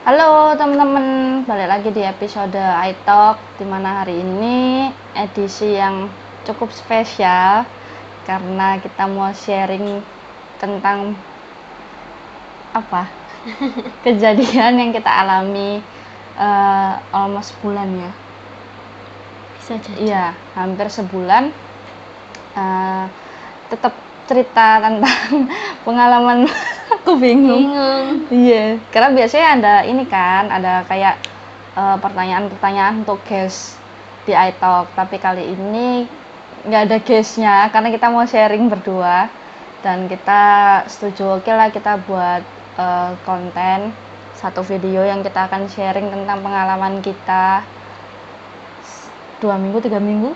Halo teman-teman, balik lagi di episode iTalk, dimana hari ini edisi yang cukup spesial karena kita mau sharing tentang apa kejadian yang kita alami almost sebulan ya. Bisa jadi. Iya, hampir sebulan. Tetap cerita tentang pengalaman. Aku bingung. Iya, karena biasanya ada ini kan, ada kayak pertanyaan-pertanyaan untuk guest di iTalk, tapi kali ini nggak ada guestnya karena kita mau sharing berdua dan kita setuju oke lah kita buat konten satu video yang kita akan sharing tentang pengalaman kita 2 minggu 3 minggu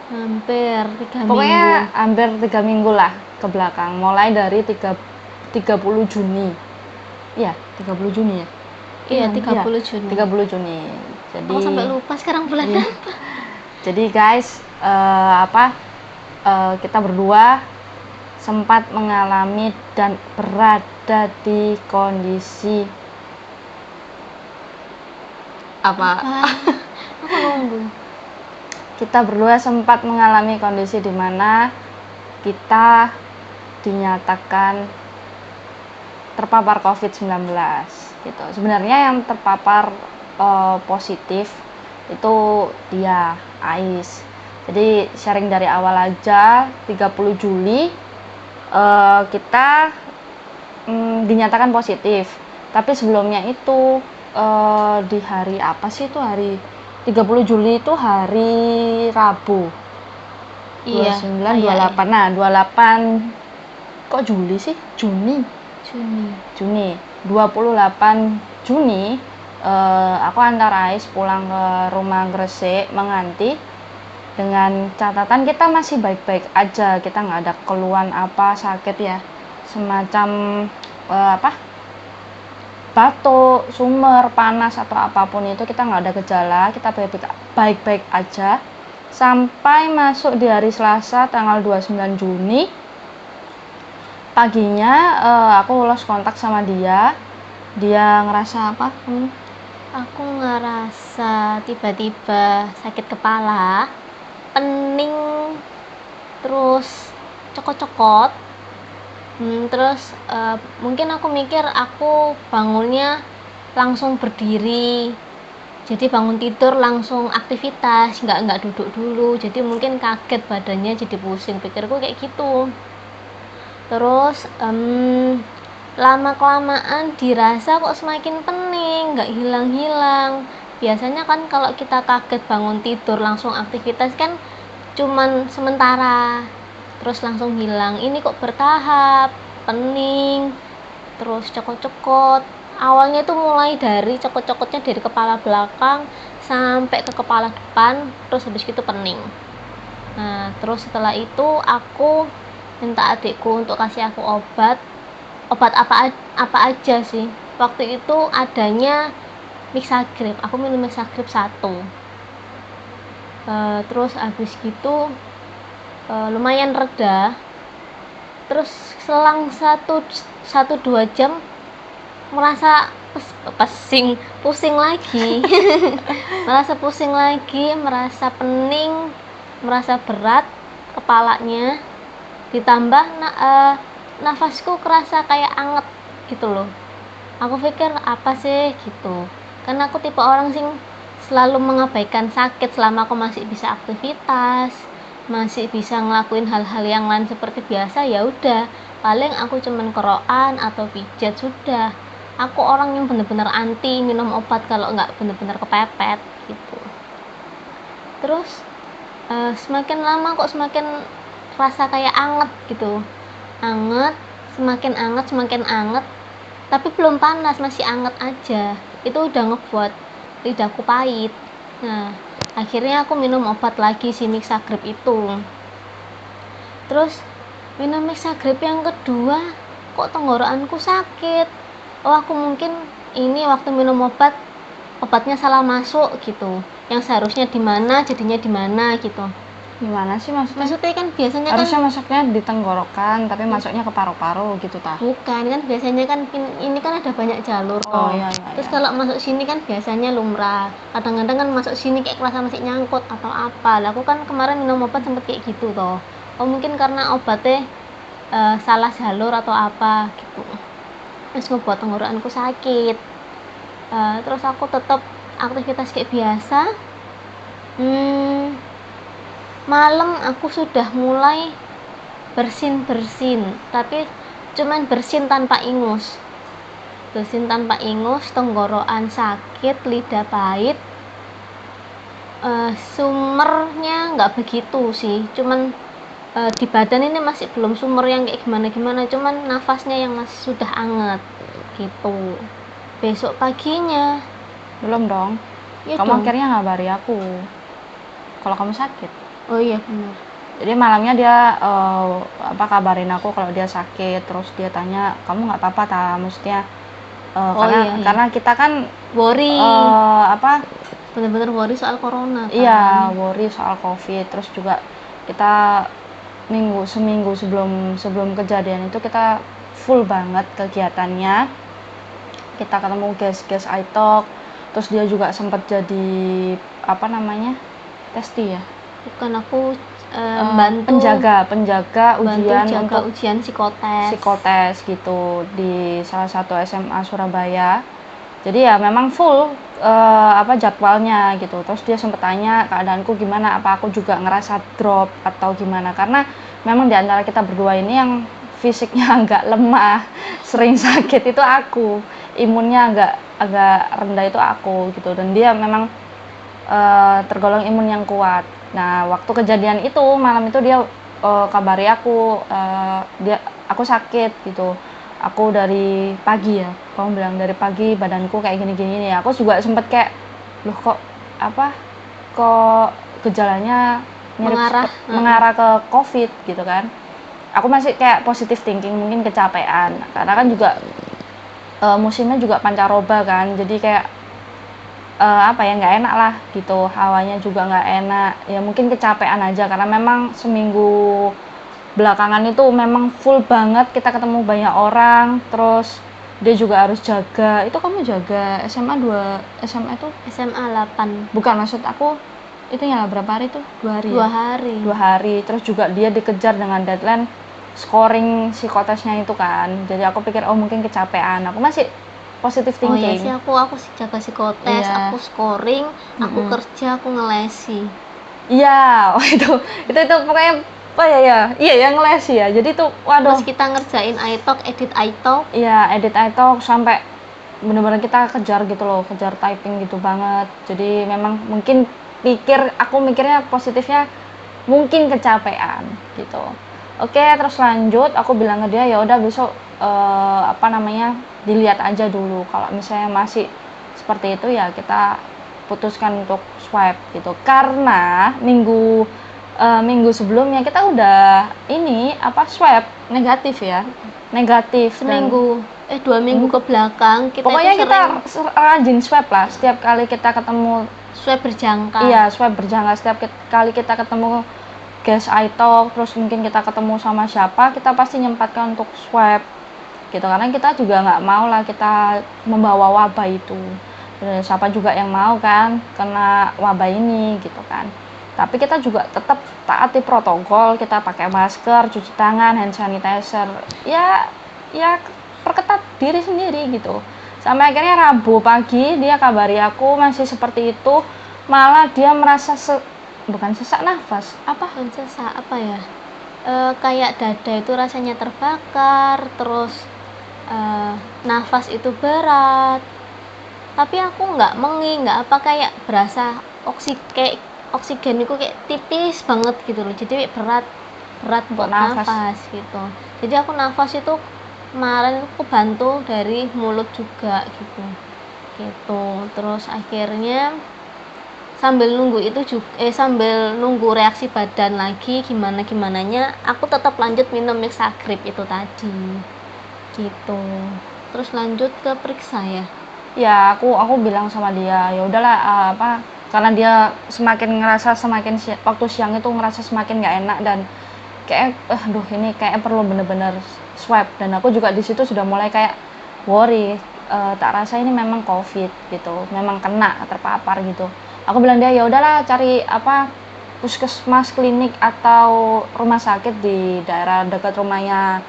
Hampir 3 pokoknya minggu. hampir 3 minggu lah ke belakang, mulai dari 30 Juni ya 30 Juni ya. Iya, 30 Juni. 30 Juni. Jadi Aku sampai lupa sekarang bulan iya. apa. Jadi guys, kita berdua sempat mengalami dan berada di kondisi apa? Aku nunggu. Kita berdua sempat mengalami kondisi di mana kita dinyatakan terpapar COVID-19 gitu. Sebenarnya yang terpapar positif itu dia Ais. Jadi sharing dari awal aja 30 Juli kita dinyatakan positif. Tapi sebelumnya itu di hari apa sih itu, hari 30 Juli itu hari Rabu. Iya, 29 28. Nah, 28 kok Juli sih? Juni 28 Juni aku antar Ais pulang ke rumah Gresik Menganti dengan catatan kita masih baik-baik aja, kita nggak ada keluhan apa sakit ya, semacam batuk, sumer, panas atau apapun itu kita nggak ada gejala, kita baik-baik aja sampai masuk di hari Selasa tanggal 29 Juni paginya. Aku lost kontak sama dia ngerasa apa? Aku ngerasa tiba-tiba sakit kepala, pening, terus cokot-cokot. Terus mungkin aku mikir aku bangunnya langsung berdiri, jadi bangun tidur langsung aktivitas, nggak duduk dulu, jadi mungkin kaget badannya, jadi pusing, pikirku kayak gitu. Terus lama kelamaan dirasa kok semakin pening, nggak hilang-hilang. Biasanya kan kalau kita kaget bangun tidur langsung aktivitas kan cuman sementara, terus langsung hilang. Ini kok bertahap, pening, terus cokot-cokot. Awalnya itu mulai dari cokot-cokotnya dari kepala belakang sampai ke kepala depan, terus habis itu pening. Nah, terus setelah itu aku minta adikku untuk kasih aku obat apa aja sih. Waktu itu adanya Mixagrip, aku minum Mixagrip 1. Terus habis gitu lumayan reda. Terus selang 1-2 jam merasa pusing lagi. Merasa pusing lagi, merasa pening, merasa berat kepalanya, ditambah nafasku kerasa kayak anget gitu loh. Aku pikir apa sih gitu, karena aku tipe orang sing selalu mengabaikan sakit selama aku masih bisa aktivitas, masih bisa ngelakuin hal-hal yang lain seperti biasa. Ya udah, paling aku cuman kerokan atau pijat, sudah. Aku orang yang bener-bener anti minum obat kalau nggak bener-bener kepepet gitu. Terus semakin lama kok semakin rasa kayak anget gitu, semakin anget, tapi belum panas, masih anget aja. Itu udah ngebuat lidahku pahit. Nah, akhirnya aku minum obat lagi, si Mixagrip itu. Terus minum Mixagrip yang kedua, kok tenggorokanku sakit. Oh, aku mungkin ini waktu minum obatnya salah masuk gitu. Yang seharusnya di mana jadinya di mana gitu. Gimana sih maksudnya? Maksudnya kan biasanya Harusnya kan masuknya di tenggorokan, tapi masuknya ke paru-paru gitu tah. bukan kan biasanya kan ini kan ada banyak jalur Oh toh. iya iya. Terus iya. kalau masuk sini kan biasanya lumrah. Kadang-kadang kan masuk sini kayak kerasa masih nyangkut atau apa. Lah aku kan kemarin minum obat sempet kayak gitu toh. Oh mungkin karena obatnya salah jalur atau apa gitu. Terus ngebuat tenggorokanku sakit. Terus aku tetap aktivitas kayak biasa. Malam aku sudah mulai bersin, tapi cuman bersin tanpa ingus, tenggorokan sakit, lidah pahit, sumernya nggak begitu sih, cuman di badan ini masih belum sumer yang kayak gimana-gimana, cuman nafasnya yang masih sudah anget gitu. Besok paginya Belum dong. ya Kamu dong. akhirnya ngabari aku kalau kamu sakit. Oh iya benar. Jadi malamnya dia kabarin aku kalau dia sakit, terus dia tanya kamu nggak apa-apa ta, maksudnya karena kita kan worry, apa bener-bener worry soal corona kan. iya, worry soal covid, terus juga kita seminggu sebelum kejadian itu kita full banget kegiatannya, kita ketemu guys iTalk, terus dia juga sempat jadi apa namanya testi ya, Bukan, aku bantu penjaga ujian jaga untuk ujian psikotes gitu di salah satu SMA Surabaya. Jadi ya memang full jadwalnya gitu. Terus dia sempat tanya keadaanku gimana, apa aku juga ngerasa drop atau gimana, karena memang di antara kita berdua ini yang fisiknya agak lemah, sering sakit itu aku, imunnya agak rendah itu aku gitu, dan dia memang tergolong imun yang kuat. Nah waktu kejadian itu malam itu dia kabari aku, aku sakit gitu, aku dari pagi ya, kamu bilang dari pagi badanku kayak gini-gini ya. Aku juga sempet kayak loh kok gejalanya mengarah ke covid gitu kan. Aku masih kayak positive thinking, mungkin kecapean karena kan juga musimnya juga pancaroba kan, jadi kayak nggak enak lah gitu, hawanya juga nggak enak ya, mungkin kecapean aja karena memang seminggu belakangan itu memang full banget, kita ketemu banyak orang, terus dia juga harus jaga. Itu kamu jaga SMA 2 SMA itu SMA 8. bukan, maksud aku itu nyala berapa hari tuh? 2 hari 2 ya? hari 2 hari, terus juga dia dikejar dengan deadline scoring psikotesnya itu kan, jadi aku pikir oh mungkin kecapean, aku masih positive oh thinking. iya sih, aku jaga psikotes, Iya. aku scoring, aku kerja, aku ngelesi. Iya, itu pokoknya iya ya ngeles ya. Jadi tuh waduh. Terus kita ngerjain iTalk, edit iTalk. Iya, edit iTalk sampai bener-bener kita kejar gitu loh, kejar typing gitu banget. Jadi memang mungkin aku mikirnya positifnya mungkin kecapean gitu. Oke, terus lanjut aku bilang ke dia ya udah besok dilihat aja dulu. Kalau misalnya masih seperti itu ya kita putuskan untuk swab gitu. Karena minggu sebelumnya kita udah swab negatif ya. Negatif Seminggu 2 minggu ke belakang kita pokoknya itu kita rajin swab lah, setiap kali kita ketemu swab berjangka. Iya, swab berjangka, setiap kali kita ketemu guys iTalk, terus mungkin kita ketemu sama siapa, kita pasti nyempatkan untuk swab gitu, karena kita juga nggak mau lah kita membawa wabah itu. Dan siapa juga yang mau kan kena wabah ini gitu kan. Tapi kita juga tetap taati protokol, kita pakai masker, cuci tangan, hand sanitizer, ya perketat diri sendiri gitu. Sampai akhirnya Rabu pagi dia kabari aku masih seperti itu, malah dia merasa bukan sesak nafas, kayak dada itu rasanya terbakar, terus nafas itu berat, tapi aku nggak mengi, nggak apa, kayak berasa oksigen itu kayak tipis banget gitu loh, jadi berat buat nafas gitu. Jadi aku nafas itu kemarin aku bantu dari mulut juga gitu. Terus akhirnya sambil nunggu reaksi badan lagi gimananya, aku tetap lanjut minum Mixagrip itu tadi gitu. Terus lanjut ke periksa ya. Ya aku bilang sama dia ya udahlah karena dia semakin waktu siang itu ngerasa semakin nggak enak dan kayak aduh ini kayak perlu bener-bener swab, dan aku juga di situ sudah mulai kayak worry, tak rasa ini memang COVID gitu, memang kena terpapar gitu. Aku bilang dia ya udahlah cari apa puskesmas, klinik atau rumah sakit di daerah dekat rumahnya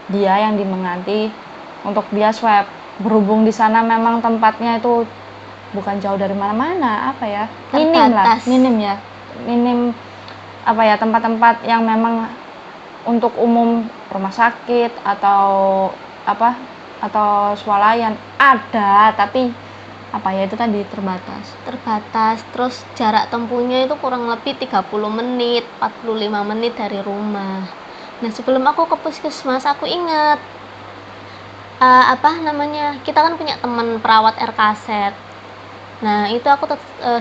dia yang di Menganti untuk dia swab, berhubung di sana memang tempatnya itu bukan jauh dari mana-mana, apa ya, minim apa ya, tempat-tempat yang memang untuk umum, rumah sakit atau apa atau swalayan ada, tapi apa ya itu tadi terbatas, terus jarak tempuhnya itu kurang lebih 30 menit 45 menit dari rumah. Nah sebelum aku ke puskesmas aku ingat kita kan punya teman perawat RKZ. Nah itu aku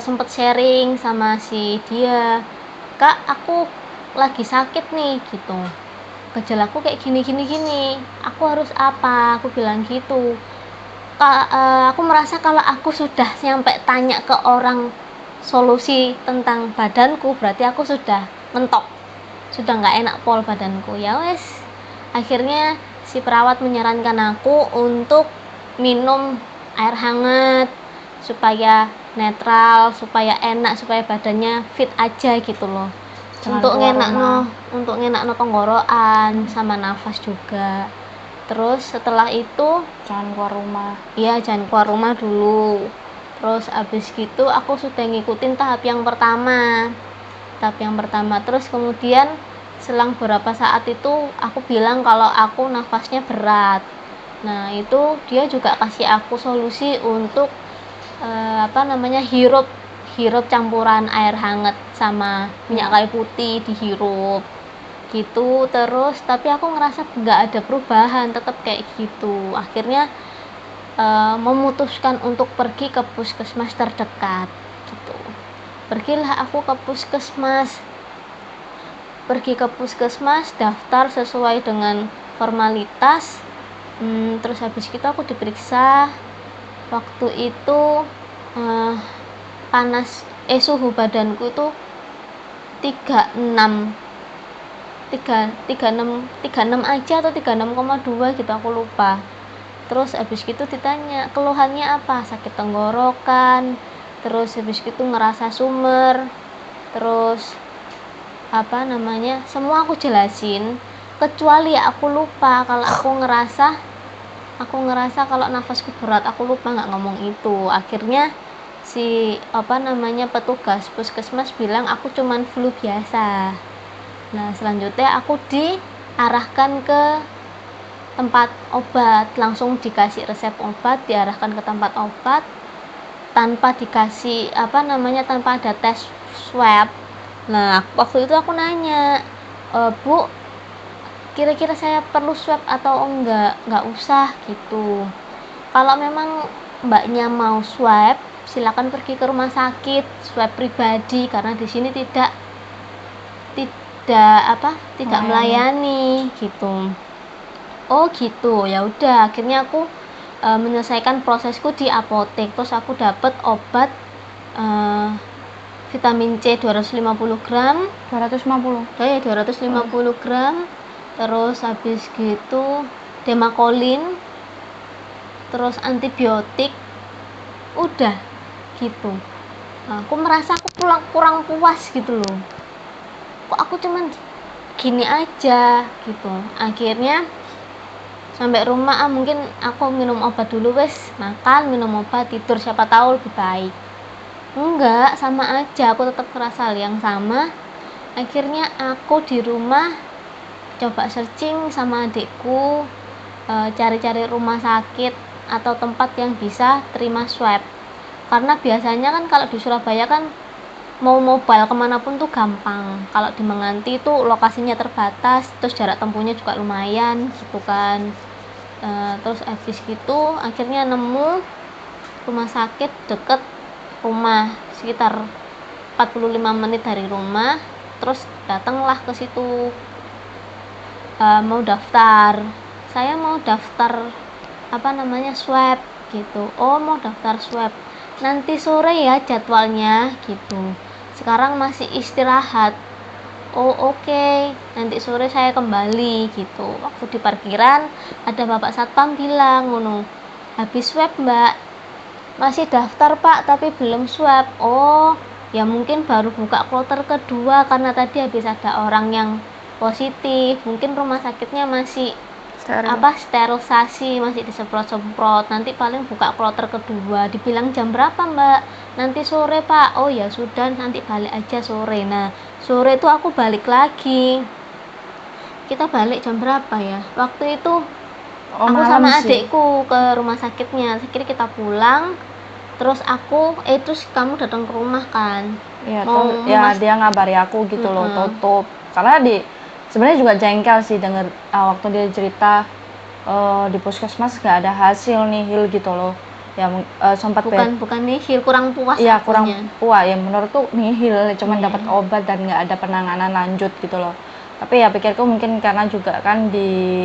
sempet sharing sama si dia, Kak aku lagi sakit nih gitu, gejalaku kayak gini, aku harus apa, aku bilang gitu. Aku merasa kalau aku sudah nyampe tanya ke orang solusi tentang badanku, berarti aku sudah mentok, sudah nggak enak pol badanku. Ya wes, akhirnya si perawat menyarankan aku untuk minum air hangat supaya netral, supaya enak, supaya badannya fit aja gitu loh. Untuk ngenakno tenggorokan sama nafas juga. Terus setelah itu jangan keluar rumah dulu. Terus abis gitu aku sudah ngikutin tahap yang pertama. Terus kemudian selang beberapa saat itu aku bilang kalau aku nafasnya berat. Nah itu dia juga kasih aku solusi untuk hirup campuran air hangat sama minyak kayu putih, dihirup gitu. Terus tapi aku ngerasa nggak ada perubahan, tetap kayak gitu. Akhirnya memutuskan untuk pergi ke puskesmas terdekat gitu. Pergilah aku ke puskesmas, daftar sesuai dengan formalitas. Terus habis itu aku diperiksa. Waktu itu suhu badanku itu 36 aja atau 36,2 gitu, aku lupa. Terus habis gitu ditanya keluhannya apa, sakit tenggorokan, terus habis gitu ngerasa sumer, terus semua aku jelasin, kecuali aku lupa kalau aku ngerasa kalau nafasku berat, aku lupa nggak ngomong itu. Akhirnya si petugas puskesmas bilang aku cuman flu biasa. Nah selanjutnya aku diarahkan ke tempat obat, langsung dikasih resep obat, diarahkan ke tempat obat tanpa dikasih tanpa ada tes swab. Nah waktu itu aku nanya, Bu, kira-kira saya perlu swab atau enggak usah gitu. Kalau memang mbaknya mau swab, silakan pergi ke rumah sakit, swab pribadi, karena di sini tidak melayani gitu. Oh gitu, ya udah. Akhirnya aku menyelesaikan prosesku di apotek. Terus aku dapat obat vitamin C 250 gram. 250 gram. Terus habis gitu Demacolin, terus antibiotik, udah gitu. Nah, aku merasa aku kurang puas gitu loh, kok aku cuman gini aja gitu. Akhirnya sampai rumah mungkin aku minum obat dulu, makan, minum obat, tidur, siapa tahu lebih baik. Enggak, sama aja, aku tetap ngerasa hal yang sama. Akhirnya aku di rumah coba searching sama adikku, cari-cari rumah sakit atau tempat yang bisa terima swab, karena biasanya kan kalau di Surabaya kan mau mobile kemanapun tuh gampang. Kalau di Menganti itu lokasinya terbatas, terus jarak tempuhnya juga lumayan gitu kan. Terus habis gitu akhirnya nemu rumah sakit deket rumah, sekitar 45 menit dari rumah. Terus datanglah ke situ, mau daftar. Saya mau daftar swab gitu. Oh, mau daftar swab. nanti sore ya jadwalnya gitu, sekarang masih istirahat. Oh oke, nanti sore saya kembali gitu. Waktu di parkiran ada bapak satpam bilang ngono, habis swab mbak. Masih daftar pak tapi belum swab. Oh ya mungkin baru buka kloter kedua karena tadi habis ada orang yang positif, mungkin rumah sakitnya masih Steril. sterilisasi, masih disemprot-semprot, nanti paling buka kloter kedua. Dibilang jam berapa mbak? Nanti sore pak. Oh ya sudah, nanti balik aja sore. Nah sore itu aku balik lagi. Kita balik jam berapa ya waktu itu? Aku malam sama sih. adikku ke rumah sakitnya. Akhirnya kita pulang, terus terus kamu datang ke rumah kan? Ya, dia ngabari aku gitu loh, tutup. Karena sebenarnya juga jengkel sih denger waktu dia cerita di puskesmas gak ada hasil nihil gitu loh. Ya sempat bukan nihil, kurang puas. Iya, kurang puas ya, menurut tuh nihil, cuman dapat obat dan nggak ada penanganan lanjut gitu loh. Tapi ya pikirku mungkin karena juga kan di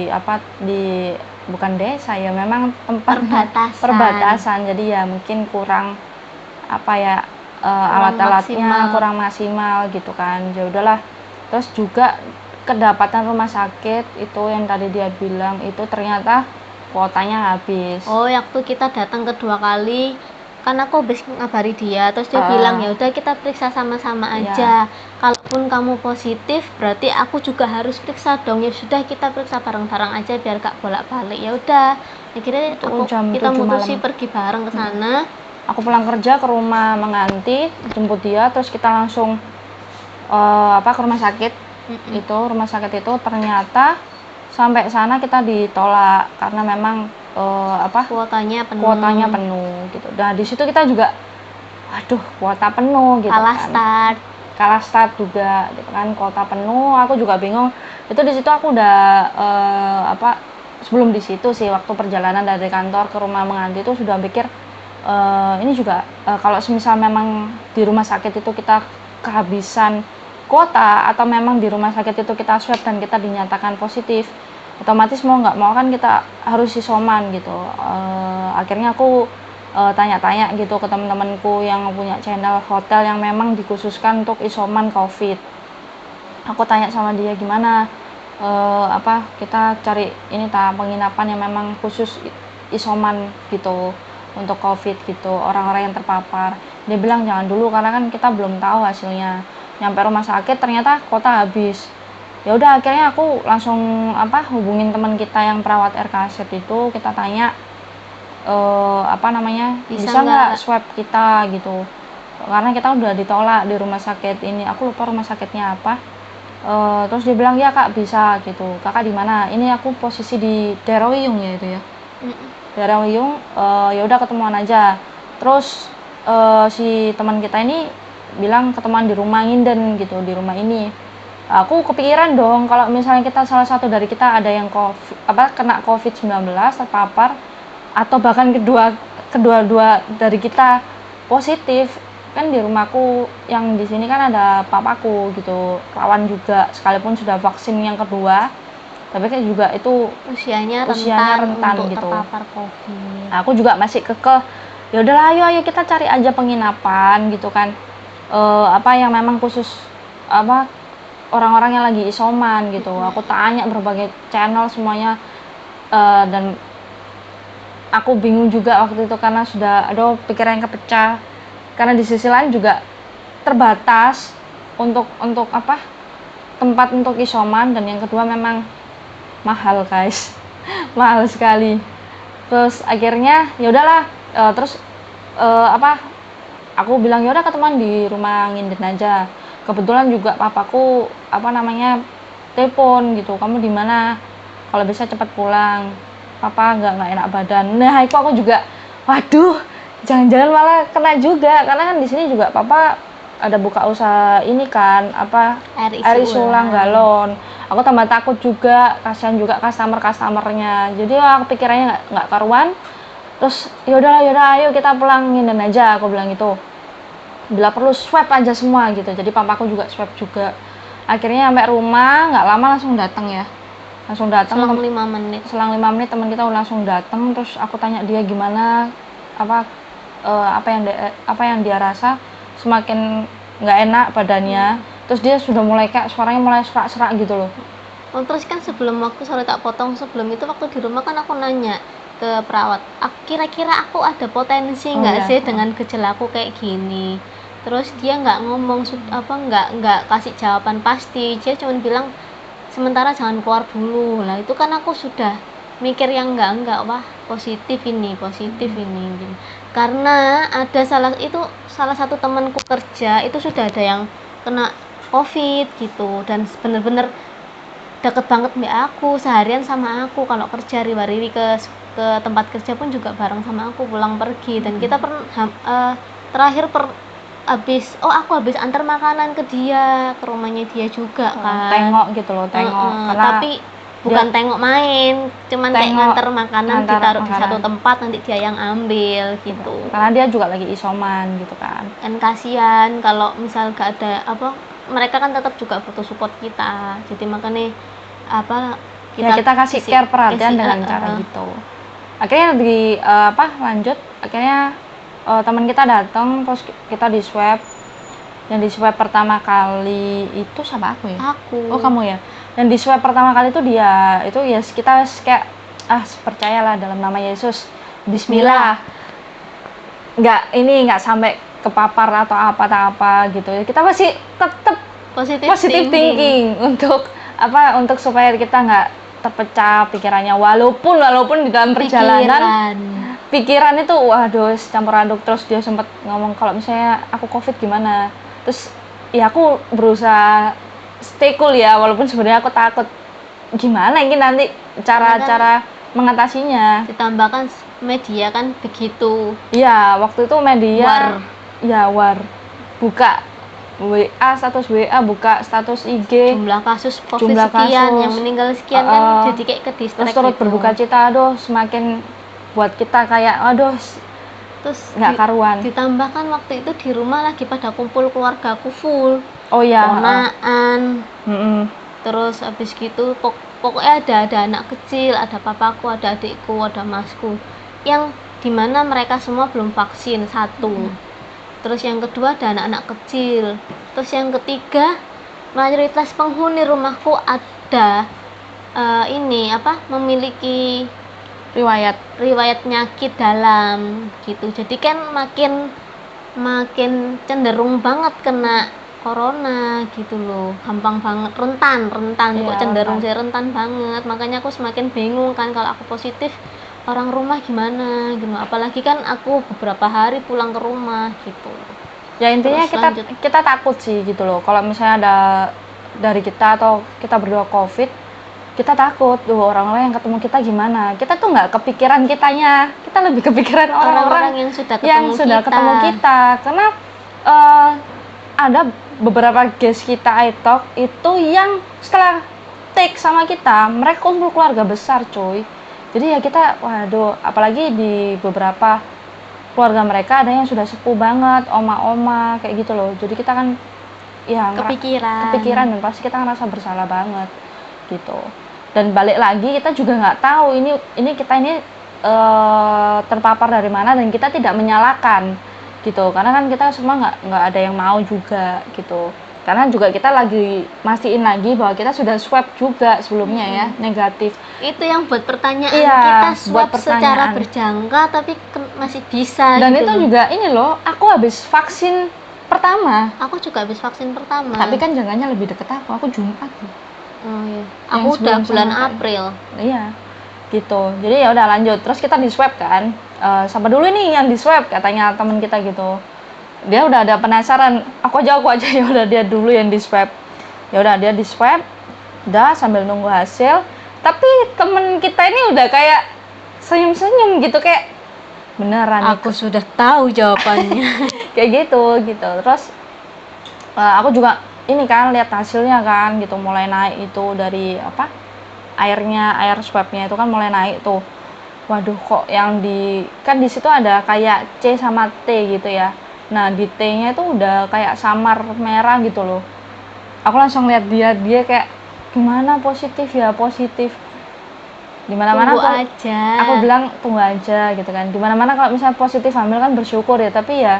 bukan desa ya, memang tempat perbatasan, jadi ya mungkin kurang alat-alatnya kurang maksimal gitu kan. Ya udahlah. Terus juga kedapatan rumah sakit itu yang tadi dia bilang itu ternyata kuotanya habis. Oh, waktu kita datang kedua kali kan aku habis ngabari dia, terus dia bilang ya udah kita periksa sama-sama aja. Kalaupun kamu positif berarti aku juga harus periksa dong. Ya sudah kita periksa bareng-bareng aja biar gak bolak-balik. Ya udah. Akhirnya kita mutusin pergi bareng ke sana. Aku pulang kerja ke rumah Menganti, jemput dia, terus kita langsung ke rumah sakit. Rumah sakit itu ternyata sampai sana kita ditolak karena memang kuotanya penuh gitu. Nah di situ kita juga, waduh kuota penuh gitu, kalah start juga gitu kan, kuota penuh. Aku juga bingung. Itu di situ aku udah sebelum di situ sih, waktu perjalanan dari kantor ke rumah Menganti itu sudah pikir ini juga kalau semisal memang di rumah sakit itu kita kehabisan kuota atau memang di rumah sakit itu kita swab dan kita dinyatakan positif, otomatis mau nggak mau kan kita harus isoman gitu. Akhirnya aku tanya-tanya gitu ke teman-temanku yang punya channel hotel yang memang dikhususkan untuk isoman COVID. Aku tanya sama dia gimana kita cari penginapan yang memang khusus isoman gitu untuk COVID gitu, orang-orang yang terpapar. Dia bilang jangan dulu karena kan kita belum tahu hasilnya. Nyampe rumah sakit ternyata kuota habis. Ya udah akhirnya aku langsung hubungin teman kita yang perawat RKZ itu, kita tanya bisa nggak swab kita gitu, karena kita udah ditolak di rumah sakit ini, aku lupa rumah sakitnya apa. Terus dia bilang ya kak bisa gitu. Kakak di mana? Ini aku posisi di daerah Wiyung ya itu ya. Daerah Wiyung. Ya udah ketemuan aja. Terus si teman kita ini bilang ketemuan di rumah Nginden gitu, di rumah ini. Aku kepikiran dong kalau misalnya kita salah satu dari kita ada yang kena COVID-19 terpapar, atau bahkan kedua dari kita positif, kan di rumahku yang di sini kan ada papaku gitu, rawan juga sekalipun sudah vaksin yang kedua, tapi kan juga itu usianya rentan untuk gitu terpapar COVID. Aku juga masih ya udahlah ayo kita cari aja penginapan gitu kan, yang memang khusus orang-orang yang lagi isoman gitu. Aku tanya berbagai channel semuanya, dan aku bingung juga waktu itu karena sudah pikiran yang kepecah, karena di sisi lain juga terbatas untuk tempat untuk isoman, dan yang kedua memang mahal guys. Mahal sekali. Terus akhirnya ya udahlah, aku bilang ya udah ketemuan di rumah Nginden aja. Kebetulan juga papaku telepon gitu, kamu di mana, kalau bisa cepat pulang, papa nggak enak badan. Nah itu aku juga waduh, jangan-jangan malah kena juga, karena kan di sini juga papa ada buka usaha ini kan air isi ulang galon. Aku tambah takut juga, kasihan juga customernya. Jadi aku pikirannya nggak karuan. Terus yaudah ayo kita pulang Nginden aja, aku bilang gitu. Bila perlu swab aja semua gitu. Jadi papaku juga swab juga. Akhirnya sampai rumah nggak lama langsung datang ya. Selang 5 menit teman kita langsung datang. Terus aku tanya dia gimana apa yang dia rasa semakin nggak enak badannya, terus dia sudah mulai kayak suaranya mulai serak-serak gitu loh. Oh, terus kan sebelum waktu, sorry tak potong, sebelum itu waktu di rumah kan aku nanya ke perawat, kira-kira aku ada potensi nggak sih dengan gejala aku kayak gini. Terus dia nggak ngomong nggak kasih jawaban pasti, dia cuma bilang sementara jangan keluar dulu. Lah itu kan aku sudah mikir yang enggak, wah positif ini gitu. Karena ada salah satu temanku kerja itu sudah ada yang kena COVID gitu, dan bener-bener deket banget mbak aku, seharian sama aku, kalau kerja riwa-riwi ke tempat kerja pun juga bareng sama aku pulang pergi. Dan kita terakhir aku habis antar makanan ke rumahnya dia juga kan, tengok gitu loh, tapi bukan tengok main, cuman kayak nganter makanan ditaruh di satu tempat, nanti dia yang ambil gitu, karena dia juga lagi isoman gitu kan kasihan kalau misal gak ada mereka kan tetap juga butuh support kita, jadi makanya kita kasih care perhatian dengan cara gitu. Akhirnya lanjut, akhirnya teman kita datang, terus kita di swab. Yang di swab pertama kali itu sama aku ya? Aku. Oh kamu ya? Yang di swab pertama kali itu dia, itu ya kita kayak percayalah dalam nama Yesus, Bismillah. Nggak sampai kepapar atau apa gitu. Kita masih tetap positive thinking untuk supaya kita nggak terpecah pikirannya, walaupun di dalam perjalanan pikiran itu waduh campur aduk. Terus dia sempat ngomong kalau misalnya aku COVID gimana, terus ya aku berusaha stay cool ya, walaupun sebenarnya aku takut gimana ini nanti cara mengatasinya. Ditambahkan media kan begitu ya, waktu itu media war buka WA, status WA, buka status IG, jumlah kasus COVID sekian, yang meninggal sekian, kan jadi kayak ke distract terus berbuka cita, aduh semakin buat kita kayak aduh, terus nggak karuan. Ditambahkan waktu itu di rumah lagi pada kumpul keluargaku full, ponaan, terus habis gitu pokoknya ada anak kecil, ada papaku, ada adikku, ada masku, yang dimana mereka semua belum vaksin satu. Terus yang kedua ada anak-anak kecil. Terus yang ketiga, mayoritas penghuni rumahku ada memiliki riwayat penyakit dalam gitu. Jadi kan makin cenderung banget kena corona gitu loh, gampang banget, rentan kok cenderung saya rentan banget. Makanya aku semakin bingung kan, kalau aku positif orang rumah gimana gitu, apalagi kan aku beberapa hari pulang ke rumah gitu. Ya intinya kita takut sih gitu loh, kalau misalnya ada dari kita atau kita berdua COVID, kita takut orang lain yang ketemu kita gimana. Kita tuh nggak kepikiran kitanya, kita lebih kepikiran orang-orang yang sudah ketemu kita. Karena ada beberapa guest kita iTalk itu yang setelah take sama kita, mereka kumpul keluarga besar coy. Jadi ya kita, waduh, apalagi di beberapa keluarga mereka ada yang sudah sepuh banget, oma-oma kayak gitu loh. Jadi kita kan ya kepikiran dan pasti kita ngerasa bersalah banget gitu. Dan balik lagi kita juga nggak tahu ini kita terpapar dari mana, dan kita tidak menyalahkan gitu. Karena kan kita semua nggak ada yang mau juga gitu. Karena juga kita lagi mastiin lagi bahwa kita sudah swab juga sebelumnya ya, negatif. Itu yang buat pertanyaan, kita swab secara berjangka tapi masih bisa. Dan gitu. Itu juga ini loh, aku habis vaksin pertama. Aku juga habis vaksin pertama. Tapi kan jangkanya lebih deket aku Jumat. Oh iya. Aku udah bulan April. Iya. Gitu. Jadi ya udah lanjut. Terus kita di swab kan. Siapa dulu nih yang di swab, katanya teman kita gitu. Dia udah ada penasaran, aku aja ya udah dia dulu yang di swab. Ya udah dia di swab, udah sambil nunggu hasil. Tapi temen kita ini udah kayak senyum-senyum gitu, kayak beneran aku sudah tahu jawabannya. Kayak gitu. Terus aku juga ini kan lihat hasilnya kan gitu, mulai naik itu dari air swabnya itu kan mulai naik tuh. Waduh, kok yang di situ ada kayak C sama T gitu ya. Nah di T-nya itu udah kayak samar merah gitu loh. Aku langsung lihat dia kayak gimana, positif. Di mana-mana Tunggu tuh aja. aku bilang tunggu aja gitu kan. Di mana-mana kalau misalnya positif hamil kan bersyukur ya, tapi ya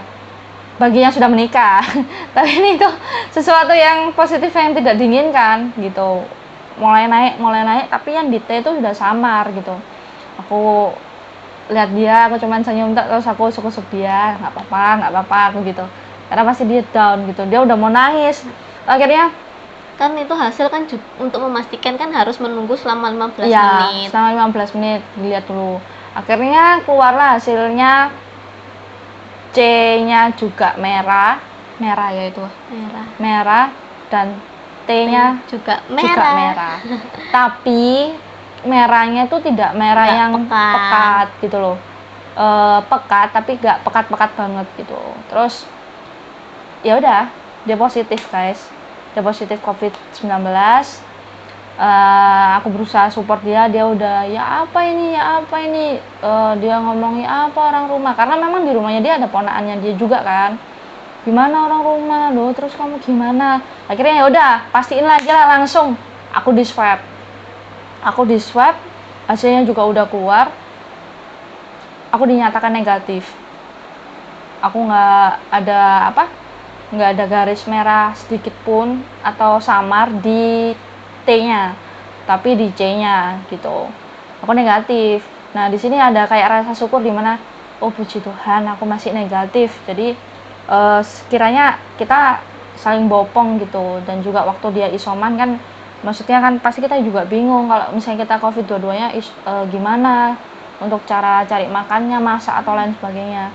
bagi yang sudah menikah. Tapi ini tuh sesuatu yang positif yang tidak diinginkan gitu. Mulai naik, tapi yang di T itu sudah samar gitu. Aku lihat dia, aku cuman senyum terus aku suku dia, nggak apa-apa aku gitu. Karena pasti dia down gitu, dia udah mau nangis. Akhirnya Kan itu hasil kan untuk memastikan kan harus menunggu selama 15 iya, menit. selama 15 menit dilihat dulu. Akhirnya keluarlah hasilnya, C-nya juga merah ya itu. Merah dan T-nya juga juga merah. Tapi merahnya itu tidak merah Nggak yang pekat. pekat gitu loh. Pekat tapi nggak pekat-pekat banget gitu. Terus ya udah, dia positif guys. Dia positif COVID-19. Aku berusaha support dia udah ya apa ini dia ngomong ya apa orang rumah, karena memang di rumahnya dia ada ponakannya dia juga kan. Gimana orang rumah loh, terus kamu gimana? Akhirnya ya udah, pastiin aja lah langsung. Aku di swab, hasilnya juga udah keluar. Aku dinyatakan negatif. Aku nggak ada garis merah sedikit pun atau samar di T-nya, tapi di C-nya gitu. Aku negatif. Nah, di sini ada kayak rasa syukur di mana oh puji Tuhan aku masih negatif. Jadi sekiranya kita saling bopong gitu, dan juga waktu dia isoman kan maksudnya kan pasti kita juga bingung kalau misalnya kita COVID dua-duanya gimana untuk cara cari makannya, masak atau lain sebagainya.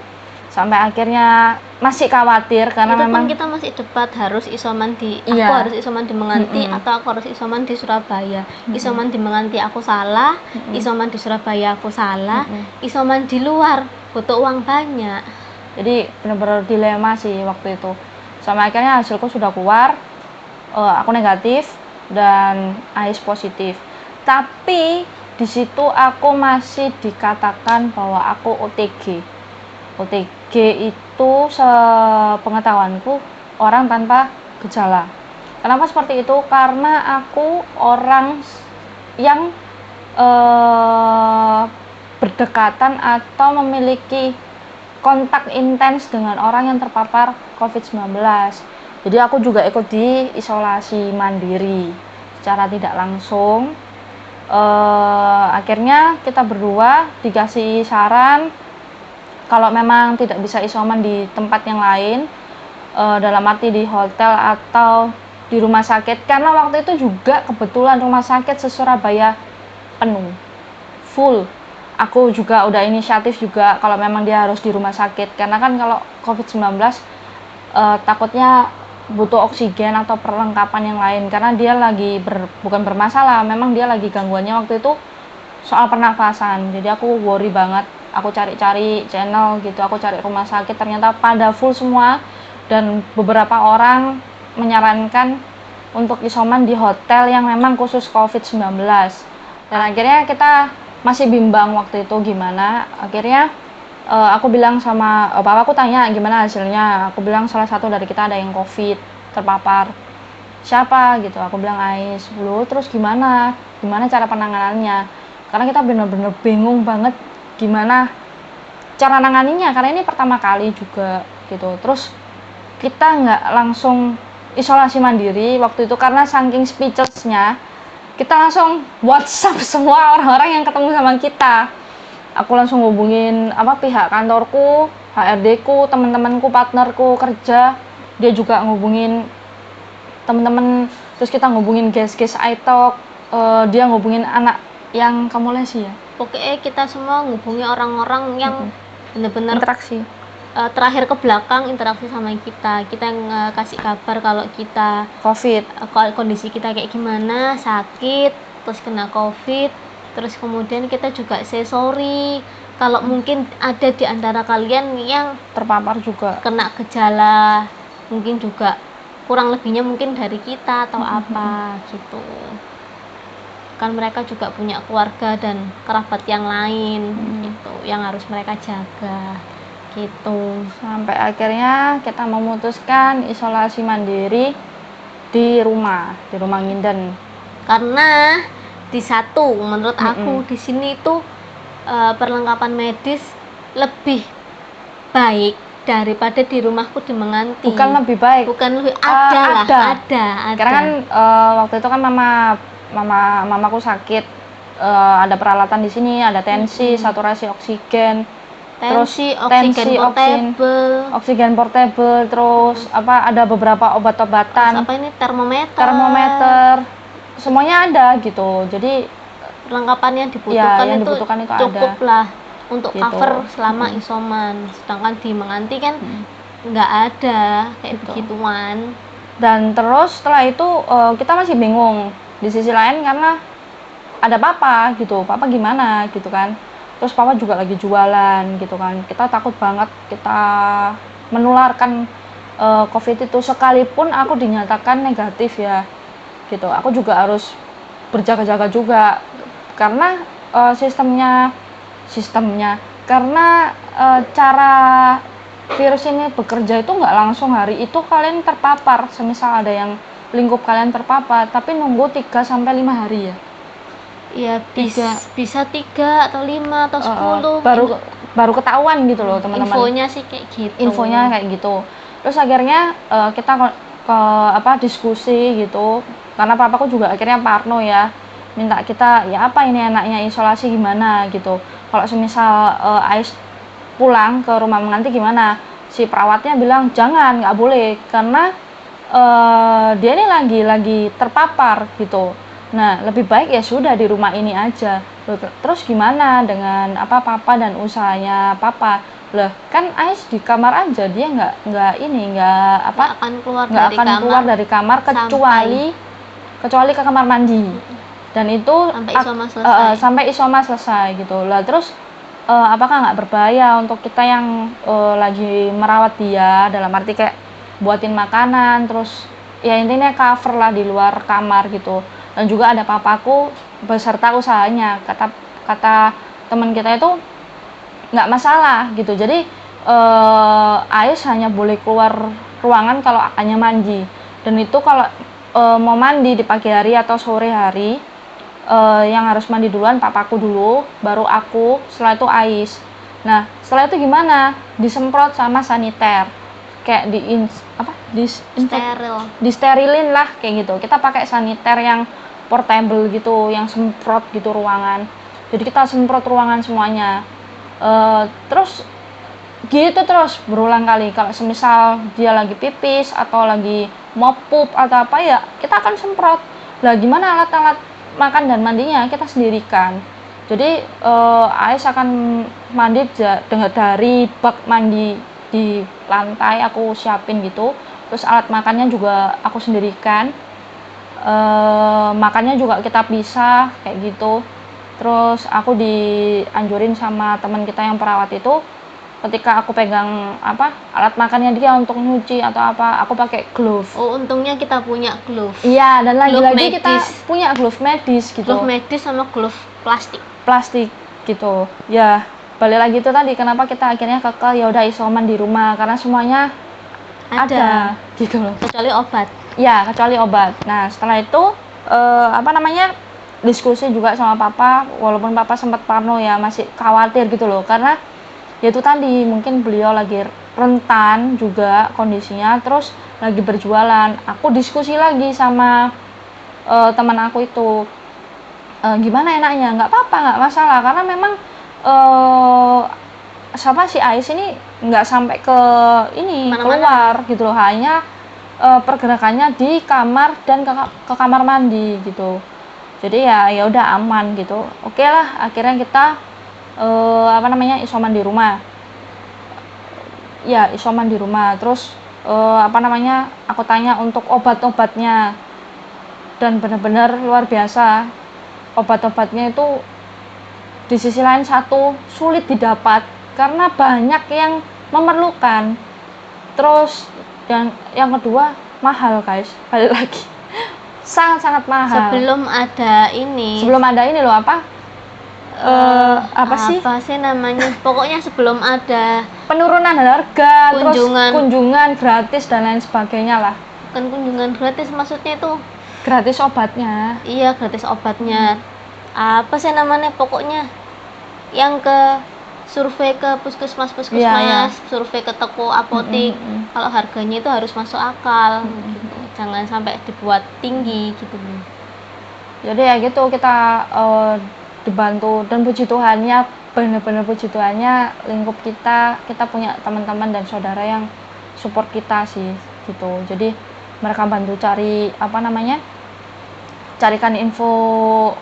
Sampai akhirnya masih khawatir karena itu memang pun kita masih debat harus isoman di iya. Aku harus isoman di Menganti atau aku harus isoman di Surabaya. Isoman di Menganti aku salah, isoman di Surabaya aku salah, isoman di luar butuh uang banyak. Jadi benar-benar dilema sih waktu itu. Sampai akhirnya hasilku sudah keluar, aku negatif dan Ais positif. Tapi di situ aku masih dikatakan bahwa aku OTG. OTG itu sepengetahuanku orang tanpa gejala. Kenapa seperti itu? Karena aku orang yang berdekatan atau memiliki kontak intens dengan orang yang terpapar COVID-19. Jadi aku juga ikut di isolasi mandiri secara tidak langsung. Akhirnya kita berdua dikasih saran kalau memang tidak bisa isoman di tempat yang lain, dalam arti di hotel atau di rumah sakit, karena waktu itu juga kebetulan rumah sakit se-Surabaya penuh, full. Aku juga udah inisiatif juga kalau memang dia harus di rumah sakit, karena kan kalau COVID-19 takutnya butuh oksigen atau perlengkapan yang lain, karena dia lagi bukan bermasalah, memang dia lagi gangguannya waktu itu soal pernafasan. Jadi aku worry banget, aku cari-cari channel gitu, aku cari rumah sakit, ternyata pada full semua, dan beberapa orang menyarankan untuk isoman di hotel yang memang khusus COVID-19. Dan akhirnya kita masih bimbang waktu itu gimana. Akhirnya aku bilang sama papaku, tanya gimana hasilnya. Aku bilang salah satu dari kita ada yang COVID terpapar. Siapa gitu? Aku bilang Ais. Loh, terus gimana cara penanganannya? Karena kita benar-benar bingung banget gimana cara nanganinya, karena ini pertama kali juga gitu. Terus kita nggak langsung isolasi mandiri waktu itu karena saking speechless-nya, kita langsung WhatsApp semua orang-orang yang ketemu sama kita. Aku langsung hubungin pihak kantorku, HRD-ku, teman-temanku, partnerku kerja. Dia juga ngubungin teman-teman, terus kita ngubungin guys iTalk, dia ngubungin anak yang kamu lesi ya. Pokoknya kita semua ngubungi orang-orang yang benar-benar interaksi. Terakhir ke belakang interaksi sama kita yang kasih kabar kalau kita COVID, kondisi kita kayak gimana, sakit, terus kena COVID. Terus kemudian kita juga say sorry kalau mungkin ada di antara kalian yang terpapar juga, kena gejala, mungkin juga kurang lebihnya mungkin dari kita atau apa gitu. Kan mereka juga punya keluarga dan kerabat yang lain gitu, yang harus mereka jaga gitu. Sampai akhirnya kita memutuskan isolasi mandiri di rumah Nginden. Karena di satu menurut aku di sini itu perlengkapan medis lebih baik daripada di rumahku di Menganti. Bukan lebih baik, bukan lebih ada. Karena kan waktu itu kan mamaku sakit, ada peralatan di sini, ada tensi, saturasi oksigen, oksigen portable, terus apa ada beberapa obat-obatan, apa ini termometer, semuanya ada gitu. Jadi perlengkapan yang dibutuhkan itu cukup ada lah untuk gitu. Cover selama isoman. Sedangkan di Menganti kan nggak ada kayak gitu. begituan. Dan terus setelah itu kita masih bingung di sisi lain karena ada papa gitu, papa gimana gitu kan. Terus papa juga lagi jualan gitu kan. Kita takut banget kita menularkan COVID itu, sekalipun aku dinyatakan negatif ya gitu. Aku juga harus berjaga-jaga juga karena sistemnya karena cara virus ini bekerja itu nggak langsung hari itu kalian terpapar. Semisal ada yang lingkup kalian terpapar, tapi nunggu 3-5 hari ya. Iya, bisa 3 atau 5 atau 10 baru ketahuan gitu loh teman-teman. Infonya sih kayak gitu. Infonya kayak gitu. Terus akhirnya kita ke diskusi gitu. Karena papaku juga akhirnya parno ya. Minta kita ya apa ini enaknya isolasi gimana gitu. Kalau semisal Ais pulang ke rumah Menganti gimana? Si perawatnya bilang jangan, nggak boleh karena dia ini lagi terpapar gitu. Nah, lebih baik ya sudah di rumah ini aja. Terus gimana dengan papa dan usahanya papa? Lah, kan Ais di kamar aja, dia nggak akan keluar dari kamar kecuali ke kamar mandi. Dan itu sampai isoma selesai gitu. Lah terus apakah nggak berbahaya untuk kita yang lagi merawat dia, dalam arti kayak buatin makanan, terus ya intinya cover lah di luar kamar gitu. Dan juga ada papaku beserta usahanya, kata teman kita itu nggak masalah gitu. Jadi Ais hanya boleh keluar ruangan kalau akannya mandi, dan itu kalau mau mandi di pagi hari atau sore hari, yang harus mandi duluan papaku dulu, baru aku, setelah itu Ais. Nah setelah itu gimana? Disemprot sama saniter, kayak disterilin lah kayak gitu. Kita pakai saniter yang portable gitu, yang semprot gitu ruangan. Jadi kita semprot ruangan semuanya. Terus gitu terus berulang kali. Kalau semisal dia lagi pipis atau lagi mau pup atau apa ya, kita akan semprot. Lah gimana alat-alat makan dan mandinya kita sendirikan. Jadi Ais akan mandi dari bak mandi di lantai aku siapin gitu. Terus alat makannya juga aku sendirikan. Makannya juga kita pisah kayak gitu. Terus aku dianjurin sama teman kita yang perawat itu, ketika aku pegang alat makannya dia untuk nyuci atau apa, aku pakai glove. Oh, untungnya kita punya glove. Iya, dan lagi-lagi kita punya glove medis gitu. Glove medis sama glove plastik gitu. Ya, balik lagi itu tadi kenapa kita akhirnya kekal ya udah isoman di rumah, karena semuanya ada gitu loh. Kecuali obat. Ya, kecuali obat. Nah, setelah itu diskusi juga sama papa, walaupun papa sempat parno ya, masih khawatir gitu loh, karena ya itu tadi mungkin beliau lagi rentan juga kondisinya, terus lagi berjualan. Aku diskusi lagi sama teman aku itu, gimana enaknya? Nggak apa-apa, nggak masalah, karena memang si Ais ini nggak sampai ke keluar gitu loh, hanya pergerakannya di kamar dan ke kamar mandi gitu. Jadi ya udah aman gitu. Oke lah, akhirnya kita isoman di rumah. Ya, isoman di rumah. Terus aku tanya untuk obat-obatnya, dan benar-benar luar biasa. Obat-obatnya itu di sisi lain sulit didapat karena banyak yang memerlukan. Terus yang kedua mahal guys, balik lagi sangat-sangat mahal. Sebelum ada ini loh apa sih namanya, pokoknya sebelum ada penurunan harga, kunjungan gratis dan lain sebagainya lah. Bukan kunjungan gratis, maksudnya itu gratis obatnya. Iya, gratis obatnya. apa sih namanya, pokoknya yang ke survei ke puskesmas Iya. survei ke toko apotik. Kalau harganya itu harus masuk akal gitu, jangan sampai dibuat tinggi gitu. Jadi ya gitu, kita dibantu, dan puji Tuhannya, benar-benar puji Tuhannya, lingkup kita punya teman-teman dan saudara yang support kita sih gitu. Jadi mereka bantu cari carikan info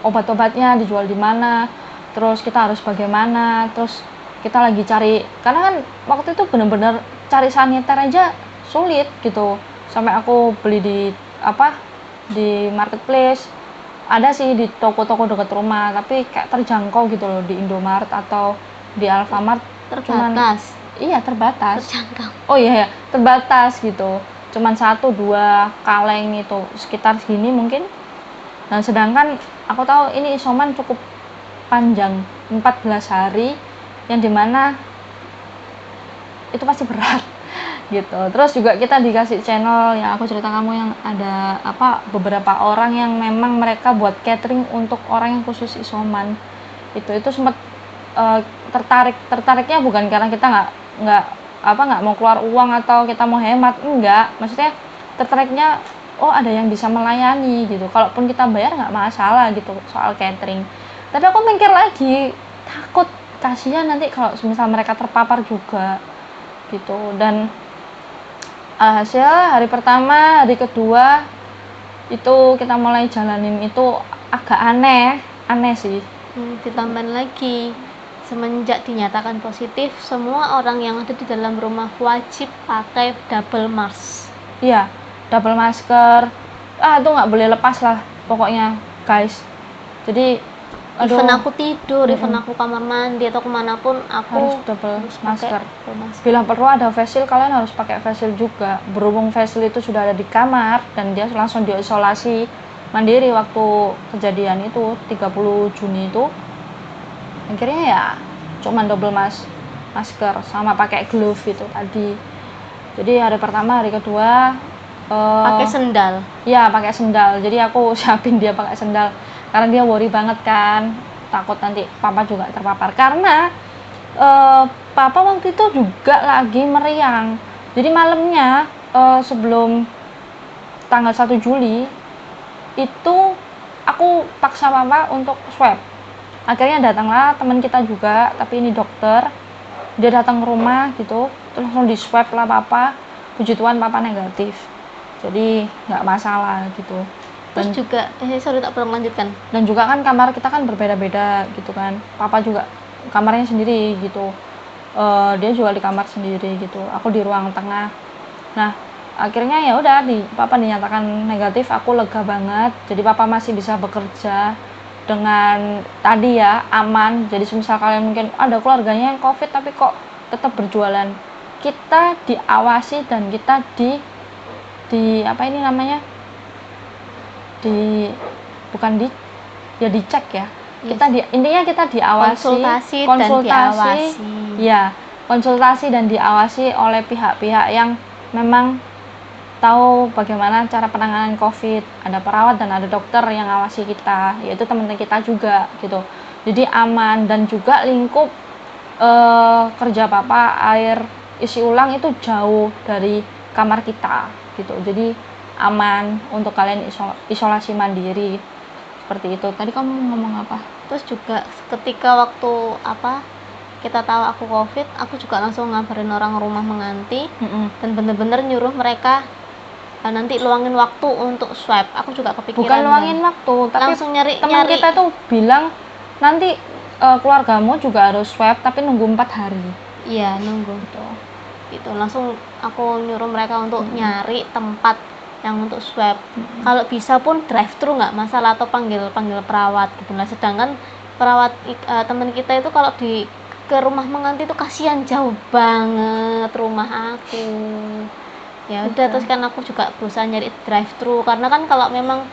obat-obatnya dijual di mana, terus kita harus bagaimana, terus kita lagi cari, karena kan waktu itu bener-bener cari saniter aja sulit gitu, sampai aku beli di marketplace. Ada sih di toko-toko dekat rumah, tapi kayak terjangkau gitu loh di Indomaret atau di Alfamart. Terbatas. Iya, terbatas. Terjangkau. Oh iya ya, terbatas gitu. Cuman 1-2 kaleng itu sekitar segini mungkin. Nah, sedangkan aku tahu ini isoman cukup panjang, 14 hari, yang dimana itu pasti berat gitu. Terus juga kita dikasih channel yang aku cerita kamu, yang ada beberapa orang yang memang mereka buat catering untuk orang yang khusus isoman. Itu sempat tertariknya bukan karena kita nggak mau keluar uang atau kita mau hemat, enggak, maksudnya tertariknya, oh ada yang bisa melayani gitu, kalaupun kita bayar nggak masalah gitu soal catering. Tapi aku mikir lagi, takut kasihan nanti kalau misal mereka terpapar juga gitu. Dan hasil hari pertama, hari kedua itu kita mulai jalanin itu agak aneh sih. Ditambah lagi, semenjak dinyatakan positif, semua orang yang ada di dalam rumah wajib pakai double mask. Iya, double masker. Itu nggak boleh lepas lah pokoknya, guys. Jadi even aku tidur, even aku kamar mandi atau kemanapun, aku harus double masker. masker. Bila perlu ada face shield, kalian harus pakai face shield juga. Berhubung face shield itu sudah ada di kamar dan dia langsung diisolasi mandiri waktu kejadian itu 30 Juni itu, akhirnya ya cuman double masker sama pakai glove itu tadi. Jadi hari pertama, hari kedua pakai sendal. Ya, pakai sendal. Jadi aku siapin dia pakai sendal karena dia worry banget kan, takut nanti papa juga terpapar. Karena papa waktu itu juga lagi meriang. Jadi malamnya sebelum tanggal 1 Juli itu aku paksa papa untuk swab. Akhirnya datanglah teman kita juga, tapi ini dokter. Dia datang ke rumah gitu, terus langsung di swab lah papa. Puji Tuhan papa negatif, jadi nggak masalah gitu. Terus juga sorry tak perlu lanjutkan. Dan juga kan kamar kita kan berbeda-beda gitu kan, papa juga kamarnya sendiri gitu, dia juga di kamar sendiri gitu, aku di ruang tengah. Nah akhirnya ya udah, papa dinyatakan negatif, aku lega banget. Jadi papa masih bisa bekerja dengan tadi ya, aman. Jadi misal kalian mungkin ada keluarganya yang covid tapi kok tetap berjualan, kita diawasi dan kita di dicek ya. Kita intinya kita diawasi, konsultasi dan diawasi oleh pihak-pihak yang memang tahu bagaimana cara penanganan COVID. Ada perawat dan ada dokter yang ngawasi kita, yaitu teman-teman kita juga gitu. Jadi aman. Dan juga lingkup kerja papa, air isi ulang itu jauh dari kamar kita gitu. Jadi aman untuk kalian isolasi mandiri seperti itu. Tadi kamu ngomong apa? Terus juga ketika waktu kita tahu aku COVID, aku juga langsung ngabarin orang rumah menganti dan bener-bener nyuruh mereka nanti luangin waktu untuk swab. Aku juga kepikiran. Bukan luangin waktu, tapi langsung nyari kita tuh bilang nanti keluargamu juga harus swab, tapi nunggu 4 hari. Iya, nunggu gitu. Langsung aku nyuruh mereka untuk nyari tempat yang untuk swab. Kalau bisa pun drive thru nggak masalah, atau panggil perawat gitu. Nah, sedangkan perawat teman kita itu kalau ke rumah menganti itu kasihan, jauh banget rumah aku. Ya udah, terus kan aku juga berusaha nyari drive thru, karena kan kalau memang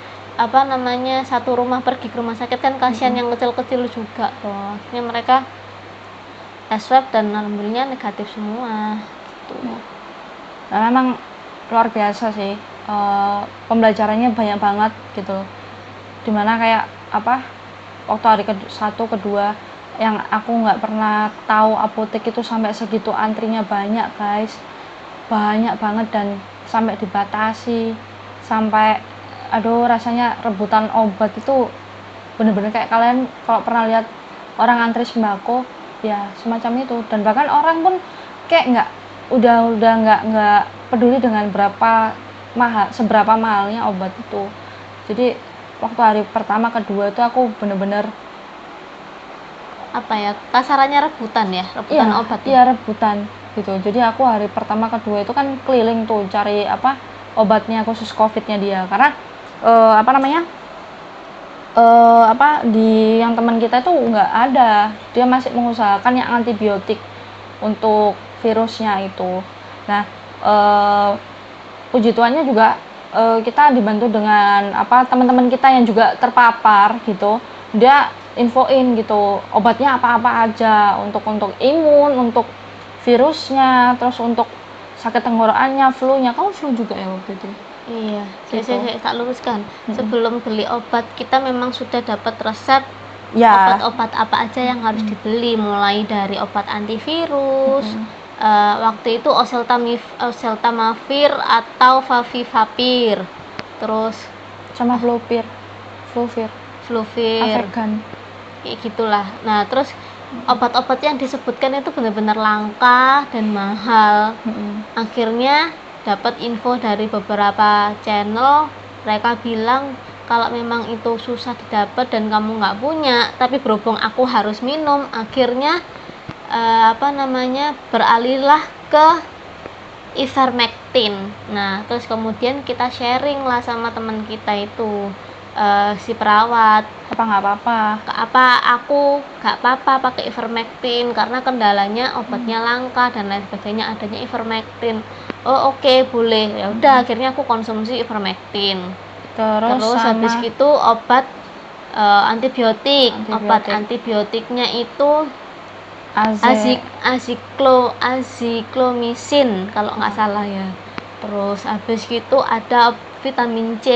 satu rumah pergi ke rumah sakit kan kasihan yang kecil-kecil juga loh. Akhirnya mereka tes swab dan alhamdulillah negatif semua gitu. Dan memang luar biasa sih, pembelajarannya banyak banget gitu, dimana kayak waktu hari satu kedua yang aku nggak pernah tahu apotek itu sampai segitu antrinya banyak guys, banyak banget, dan sampai dibatasi, sampai aduh rasanya rebutan obat itu bener-bener kayak kalian kalau pernah lihat orang antri sembako ya semacam itu. Dan bahkan orang pun kayak udah nggak peduli dengan seberapa mahalnya obat itu. Jadi waktu hari pertama kedua itu aku bener-bener apa ya, kasarannya rebutan obat iya rebutan gitu. Jadi aku hari pertama kedua itu kan keliling tuh cari obatnya khusus covidnya dia, karena di yang teman kita itu nggak ada, dia masih mengusahakan yang antibiotik untuk virusnya itu. Nah puji Tuhannya juga kita dibantu dengan teman-teman kita yang juga terpapar gitu, dia infoin gitu obatnya apa-apa aja untuk imun, untuk virusnya, terus untuk sakit tenggorokannya, flu-nya. Kamu flu juga ya waktu itu? Iya, Gitu. saya tak luruskan. Sebelum beli obat, kita memang sudah dapat resep Ya. obat-obat apa aja yang harus dibeli, mulai dari obat antivirus, waktu itu oseltamivir atau favipiravir, terus Sama Fluvir, Flovir, Avegan. kayak gitulah. Nah, terus obat-obat yang disebutkan itu benar-benar langka dan mahal. Akhirnya dapat info dari beberapa channel, mereka bilang kalau memang itu susah didapat dan kamu nggak punya, tapi berhubung aku harus minum, akhirnya beralihlah ke ivermectin. Nah, terus kemudian kita sharing lah sama teman kita itu, si perawat, Nggak apa-apa, aku nggak apa-apa pakai ivermectin karena kendalanya obatnya langka dan lain sebagainya, adanya ivermectin. Oh oke, boleh. Ya udah, akhirnya aku konsumsi ivermectin. Terus habis itu obat antibiotik. Obat antibiotiknya itu aziklomycin kalau nggak salah ya. Terus habis itu ada vitamin C.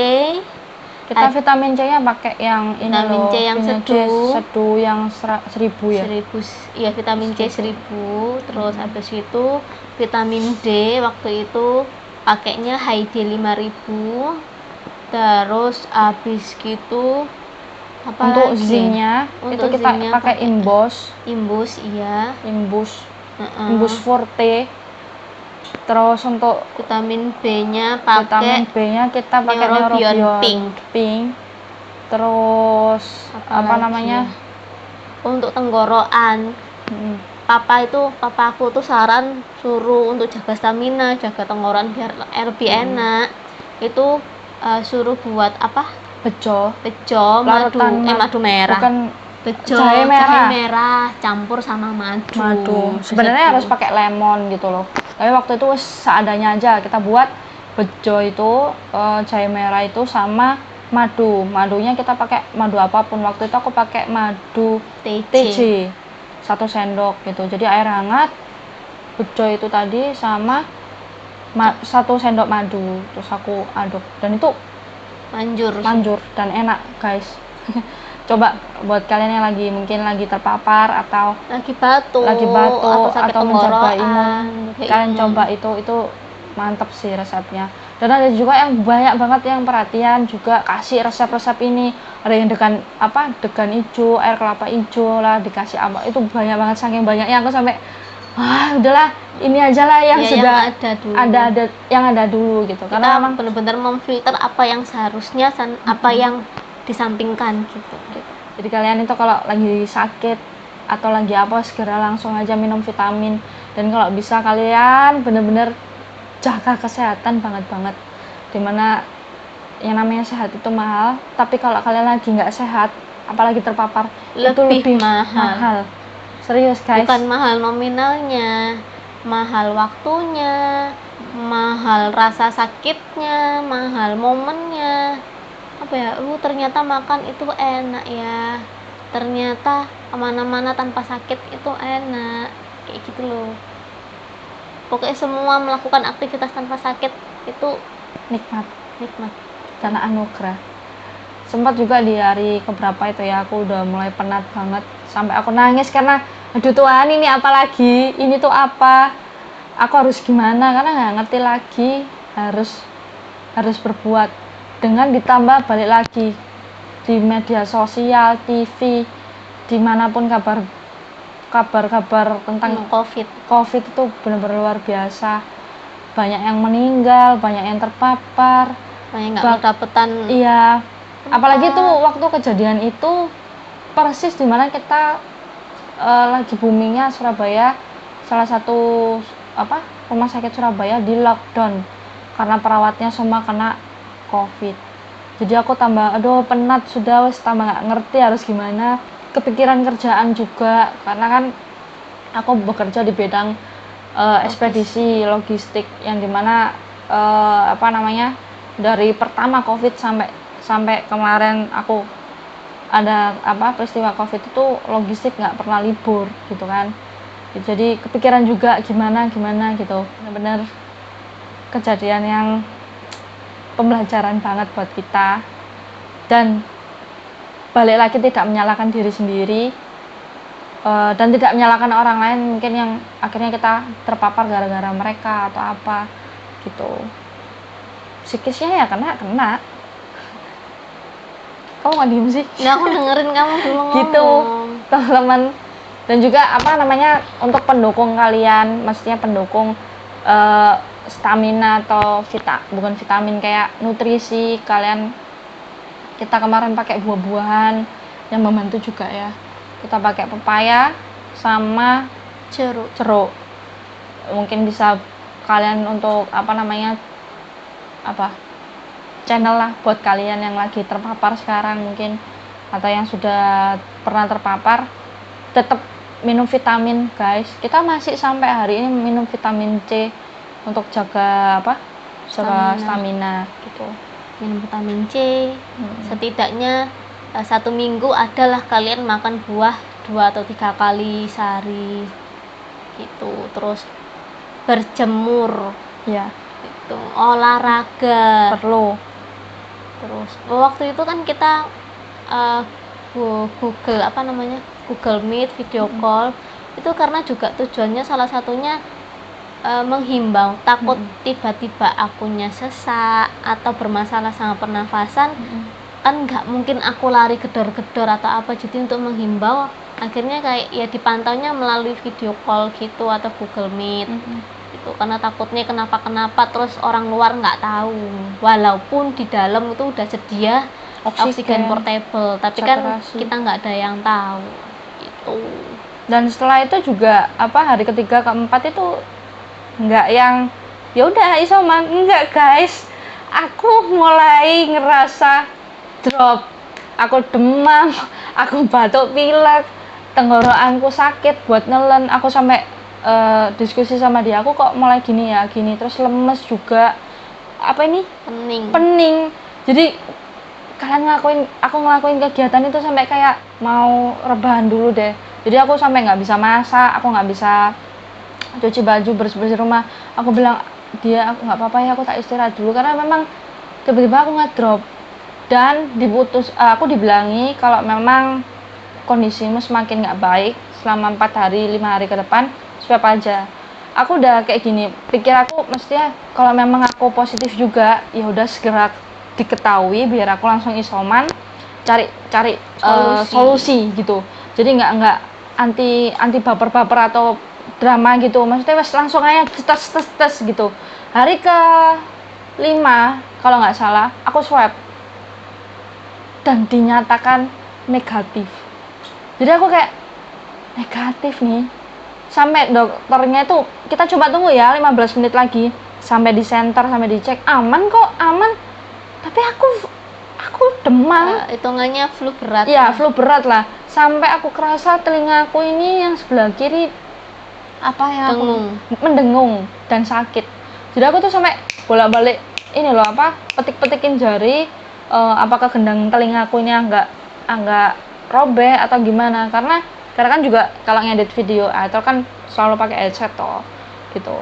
Kita vitamin C nya pakai yang ini vitamin loh, C yang sedu yang 1000 ya. 1000, iya vitamin C 1000. Terus habis itu vitamin D waktu itu pakainya High D 5000. Terus habis gitu untuk zinc-nya itu kita pakai Imbos, iya. Imbus Forte. Terus untuk vitamin B-nya pakai kita pakai Neurobion Pink. Terus untuk tenggorokan, papa aku tuh saran suruh untuk jaga stamina, jaga tenggorokan biar lebih enak. Itu suruh buat bejo madu merah, bukan bejo jahe merah campur sama madu. Sebenarnya harus pakai lemon gitu loh, tapi waktu itu seadanya aja kita buat bejo itu, jahe merah itu sama madunya kita pakai madu apapun. Waktu itu aku pakai madu TJ 1 sendok gitu, jadi air hangat, bejo itu tadi sama 1 sendok madu, terus aku aduk dan itu manjur dan enak guys. Coba buat kalian yang mungkin lagi terpapar atau lagi batuk atau menjaga imun, kalian coba itu mantap sih resepnya. Dan ada juga yang banyak banget yang perhatian juga kasih resep-resep ini, ada yang degan hijau, air kelapa hijau lah dikasih itu banyak banget, saking banyaknya aku sampai udahlah ini aja lah yang sudah yang ada dulu gitu. Karena memang benar-benar memfilter apa yang seharusnya dan apa yang disampingkan gitu. Jadi kalian itu kalau lagi sakit atau lagi segera langsung aja minum vitamin, dan kalau bisa kalian benar-benar jaga kesehatan banget, dimana yang namanya sehat itu mahal, tapi kalau kalian lagi nggak sehat apalagi terpapar itu lebih mahal. Serius guys, bukan mahal nominalnya, mahal waktunya, mahal rasa sakitnya, mahal momennya. Ternyata makan itu enak ya, ternyata kemana-mana tanpa sakit itu enak, kayak gitu loh. Pokoknya semua melakukan aktivitas tanpa sakit itu nikmat nikmat karena anugerah. sempat juga di hari keberapa itu ya, aku udah mulai penat banget sampai aku nangis karena aduh Tuhan, ini apa lagi, ini tuh apa, aku harus gimana, karena nggak ngerti lagi, harus berbuat, dengan ditambah balik lagi di media sosial, TV, dimanapun kabar tentang COVID itu benar-benar luar biasa, banyak yang meninggal, banyak yang terpapar, banyak nggak dapetan. Iya, apalagi tuh waktu kejadian itu persis dimana kita lagi boomingnya Surabaya, salah satu rumah sakit Surabaya di lockdown karena perawatnya semua kena COVID. Jadi aku tambah penat, sudah tambah nggak ngerti harus gimana, kepikiran kerjaan juga karena kan aku bekerja di bidang ekspedisi logistik yang dimana dari pertama COVID sampai kemarin aku ada peristiwa COVID itu logistik nggak pernah libur gitu kan. Jadi kepikiran juga gimana gitu, benar-benar kejadian yang pembelajaran banget buat kita, dan balik lagi tidak menyalahkan diri sendiri dan tidak menyalahkan orang lain mungkin yang akhirnya kita terpapar gara-gara mereka atau apa gitu. Psikisnya ya kena kamu nggak diem sih? Ya aku dengerin kamu dulu ngomong. Gitu teman-teman, dan juga untuk pendukung kalian, maksudnya pendukung stamina atau bukan vitamin, kayak nutrisi kalian. Kita kemarin pakai buah-buahan yang membantu juga ya, kita pakai pepaya sama jeruk. Mungkin bisa kalian untuk channel lah buat kalian yang lagi terpapar sekarang mungkin, atau yang sudah pernah terpapar, tetap minum vitamin guys. Kita masih sampai hari ini minum vitamin C untuk jaga stamina gitu. Minum vitamin C setidaknya 1 minggu adalah kalian makan buah 2 atau 3 kali sehari gitu. Terus berjemur ya gitu, olahraga perlu. Terus waktu itu kan kita Google Meet, video call itu karena juga tujuannya salah satunya menghimbau, takut tiba-tiba akunnya sesak atau bermasalah sama pernafasan, kan nggak mungkin aku lari gedor-gedor atau apa. Jadi untuk menghimbau akhirnya kayak ya dipantaunya melalui video call gitu atau Google Meet gitu, karena takutnya kenapa terus orang luar nggak tahu, walaupun di dalam itu udah sedia oksigen portable, tapi kan kita nggak ada yang tahu gitu. Dan setelah itu juga hari ketiga keempat itu nggak yang ya udah isoman, enggak guys, aku mulai ngerasa drop, aku demam, aku batuk pilek, tenggorokanku sakit buat nelen. Aku sampai diskusi sama dia, aku kok mulai gini, terus lemes juga, pening. Jadi aku ngelakuin kegiatan itu sampai kayak mau rebahan dulu deh. Jadi aku sampai nggak bisa masak, aku nggak bisa cuci baju, bersih-bersih rumah. Aku bilang aku nggak apa-apa ya, aku tak istirahat dulu, karena memang tiba-tiba aku ngedrop dan aku dibilangi kalau memang kondisimu semakin nggak baik selama 4 hari 5 hari ke depan, swab aja. Aku udah kayak gini, pikir aku mestinya kalau memang aku positif juga ya udah segera diketahui biar aku langsung isoman, cari solusi gitu. Jadi nggak anti baper atau drama gitu, maksudnya langsung aja tes gitu. Hari ke 5 kalau nggak salah aku swab dan dinyatakan negatif. Jadi aku kayak negatif nih, sampai dokternya itu kita coba tunggu ya 15 menit lagi sampai di center, sampai dicek aman, tapi aku demam. Hitungannya flu berat ya, flu berat lah, sampai aku kerasa telingaku ini yang sebelah kiri mendengung dan sakit. Jadi aku tuh sampai bolak-balik petik-petikin jari, apakah gendang telingaku ini agak robek atau gimana, karena kan juga kalau ngedit video atau kan selalu pakai headset gitu.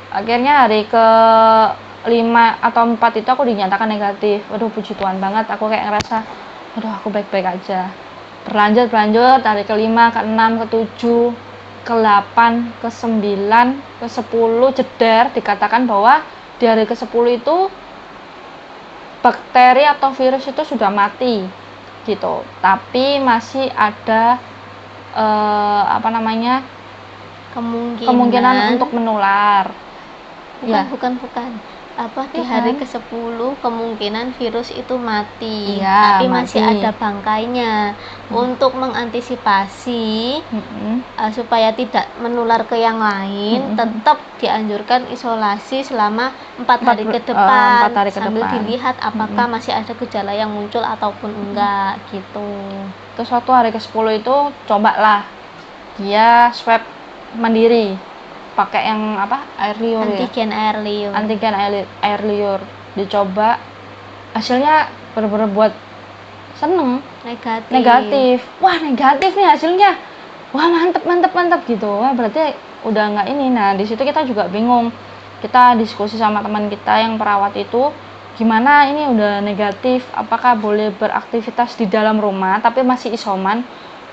Akhirnya hari ke 5 atau 4 itu aku dinyatakan negatif. Waduh, puji Tuhan banget, aku kayak ngerasa aduh aku baik-baik aja. Berlanjut hari ke-5, ke-6, ke-7, ke-8, ke-9, ke-10 jeder dikatakan bahwa di hari ke-10 itu bakteri atau virus itu sudah mati gitu, tapi masih ada kemungkinan untuk menular. Bukan. Di hari ke-10 kemungkinan virus itu mati, Iya, tapi mati. masih ada bangkainya. Untuk mengantisipasi supaya tidak menular ke yang lain, tetap dianjurkan isolasi selama 4 hari ke depan, sambil dilihat apakah masih ada gejala yang muncul ataupun enggak gitu. Terus waktu hari ke-10 itu cobalah dia swab mandiri pakai yang air liur, antigen air liur dicoba, hasilnya bener-bener buat seneng, negatif. Wah, negatif nih hasilnya, wah mantep gitu. Wah, berarti udah nggak ini. Nah, di situ kita juga bingung, kita diskusi sama teman kita yang perawat itu, gimana ini udah negatif, apakah boleh beraktivitas di dalam rumah tapi masih isoman,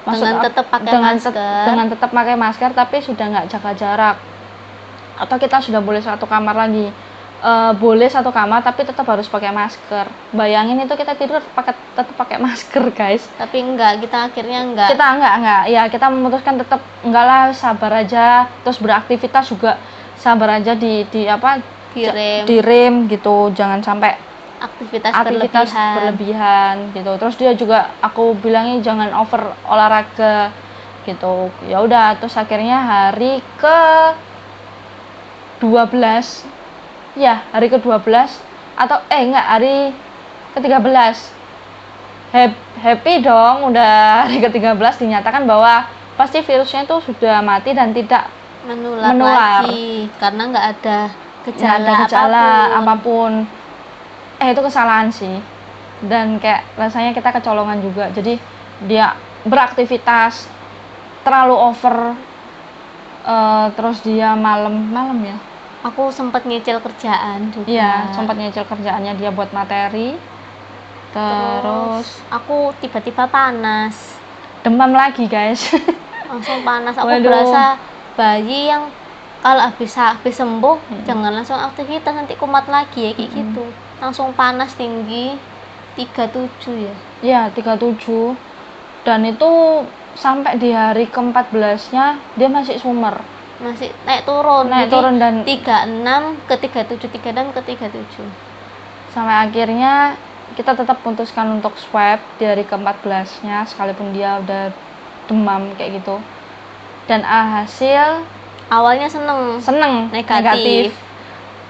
dengan tetap pakai masker tapi sudah nggak jaga jarak, atau kita sudah boleh satu kamar lagi. Boleh satu kamar tapi tetap harus pakai masker. Bayangin itu kita tidur tetap pakai masker, guys. Tapi kita akhirnya enggak. Ya, kita memutuskan tetap enggak lah, sabar aja, terus beraktivitas juga sabar aja, direm gitu, jangan sampai aktivitas berlebihan gitu. Terus dia juga, aku bilangnya jangan over olahraga gitu. Ya udah, terus akhirnya hari ke 12 ya, hari ke-12 atau hari ke-13 happy dong, udah hari ke-13 dinyatakan bahwa pasti virusnya itu sudah mati dan tidak menular lagi karena nggak ada gejala apapun. Itu kesalahan sih, dan kayak rasanya kita kecolongan juga. Jadi dia beraktivitas terlalu over, terus dia malam ya, aku sempat nyicil kerjaan juga. Iya, sempat nyicil kerjaannya dia buat materi. Terus aku tiba-tiba panas, demam lagi, guys. Langsung panas. Aku berasa bayi yang kalau habis sembuh jangan langsung aktivitas, nanti kumat lagi ya, kayak gitu. Langsung panas tinggi 37 ya. Iya, 37. Dan itu sampai di hari ke-14-nya dia masih sumer. Masih naik turun dan 36 ke 37, 36 ke 37. Sampai akhirnya kita tetap putuskan untuk swab di hari ke-14-nya sekalipun dia udah demam kayak gitu. Dan hasil awalnya seneng negatif.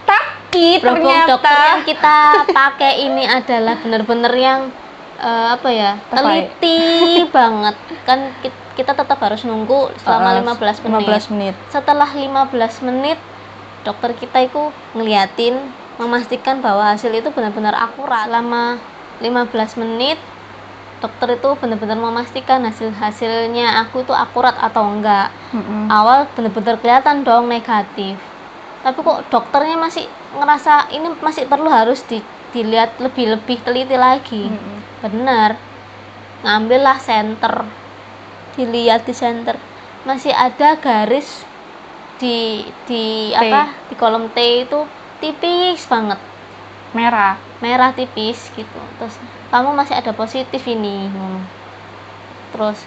Tapi ternyata dokter yang kita pakai ini adalah benar-benar yang teliti banget. Kan kita tetap harus nunggu selama 15 menit. Setelah 15 menit dokter kita itu ngeliatin, memastikan bahwa hasil itu benar-benar akurat. Selama 15 menit dokter itu benar-benar memastikan hasilnya aku itu akurat atau enggak. Awal benar-benar kelihatan dong negatif, tapi kok dokternya masih ngerasa ini masih perlu harus dilihat lebih teliti lagi. Bener, ngambillah senter, dilihat di senter masih ada garis di kolom T itu tipis banget, merah tipis gitu. Terus kamu masih ada positif ini. Terus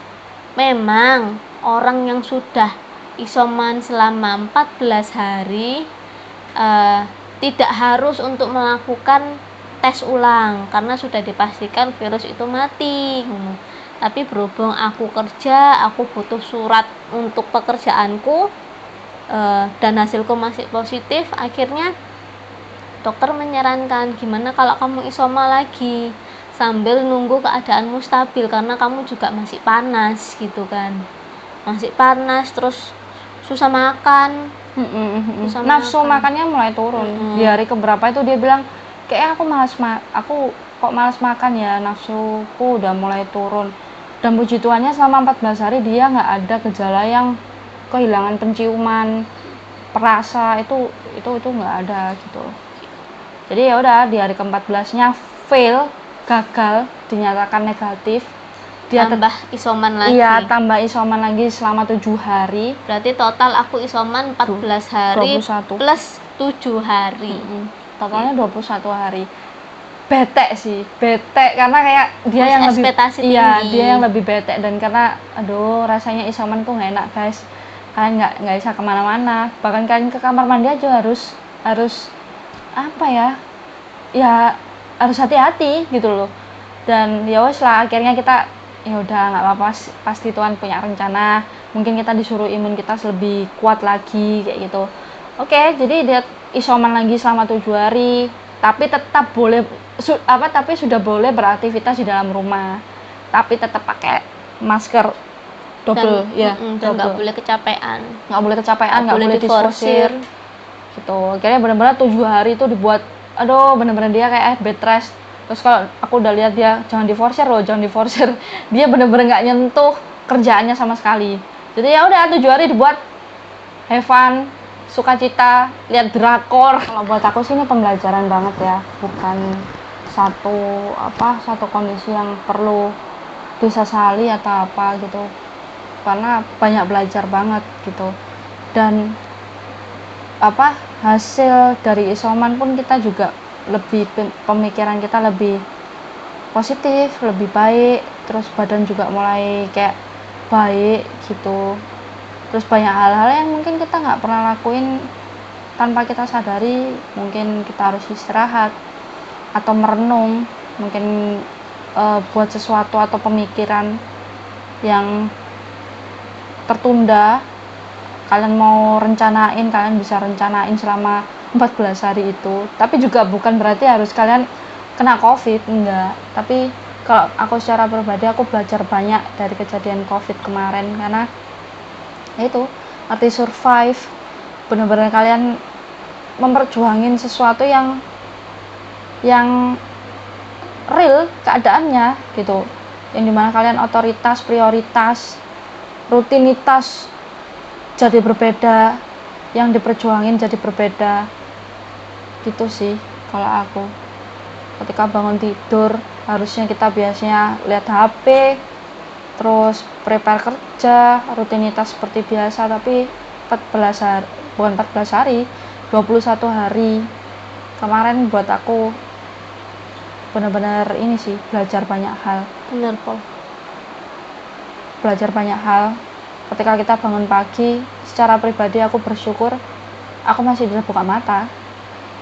memang orang yang sudah isoman selama 14 hari tidak harus untuk melakukan tes ulang karena sudah dipastikan virus itu mati. Tapi berhubung aku kerja, aku butuh surat untuk pekerjaanku, dan hasilku masih positif, akhirnya dokter menyarankan gimana kalau kamu isoma lagi sambil nunggu keadaanmu stabil, karena kamu juga masih panas gitu kan, masih panas, terus susah makan. Nafsu makannya mulai turun. Di hari keberapa itu dia bilang kayak aku kok malas makan ya, nafsuku udah mulai turun. Dan puji Tuhannya selama 14 hari dia nggak ada gejala yang kehilangan penciuman, perasa, itu nggak ada gitu. Jadi ya udah, di hari ke-14-nya gagal dinyatakan negatif, dia tambah isoman lagi. Iya, tambah isoman lagi selama 7 hari. Berarti total aku isoman 14 hari 21. plus 7 hari. Totalnya 21 hari. Bete sih, bete karena kayak dia yang lebih tinggi. Dia yang lebih bete, dan karena aduh rasanya isoman tuh nggak enak guys. Kalian nggak bisa kemana-mana, bahkan kalian ke kamar mandi aja harus apa ya harus hati-hati gitu loh. Dan ya wes lah, akhirnya kita ya udah nggak apa-apa, pasti Tuhan punya rencana, mungkin kita disuruh imun kita lebih kuat lagi kayak gitu. Oke, jadi dia isoman lagi selama 7 hari, tapi tetap boleh tapi sudah boleh beraktivitas di dalam rumah, tapi tetap pakai masker double dan nggak boleh kecapean, nggak boleh diforsir gitu. Akhirnya benar-benar 7 hari itu dibuat benar-benar dia kayak bed rest. Terus kalau aku udah lihat dia jangan diforsir, dia benar-benar nggak nyentuh kerjaannya sama sekali. Jadi ya udah 7 hari dibuat have fun, sukacita, lihat drakor. Kalau buat aku sih ini pembelajaran banget ya, bukan satu kondisi yang perlu disesali atau apa gitu, karena banyak belajar banget gitu. Dan hasil dari isoman pun kita juga lebih pemikiran kita lebih positif, lebih baik, terus badan juga mulai kayak baik gitu. Terus banyak hal-hal yang mungkin kita nggak pernah lakuin tanpa kita sadari, mungkin kita harus istirahat atau merenung, mungkin buat sesuatu atau pemikiran yang tertunda. Kalian mau rencanain, kalian bisa rencanain selama 14 hari itu, tapi juga bukan berarti harus kalian kena covid, enggak. Tapi kalau aku secara pribadi, aku belajar banyak dari kejadian covid kemarin, karena itu arti survive, benar-benar kalian memperjuangin sesuatu yang real keadaannya gitu, yang dimana kalian otoritas, prioritas, rutinitas jadi berbeda, yang diperjuangin jadi berbeda gitu sih. Kalau aku ketika bangun tidur, harusnya kita biasanya lihat HP, terus prepare kerja, rutinitas seperti biasa, tapi 14 hari, bukan 14 hari, 21 hari kemarin buat aku benar-benar ini sih, belajar banyak hal. Bener Pol, belajar banyak hal. Ketika kita bangun pagi, secara pribadi aku bersyukur aku masih bisa buka mata,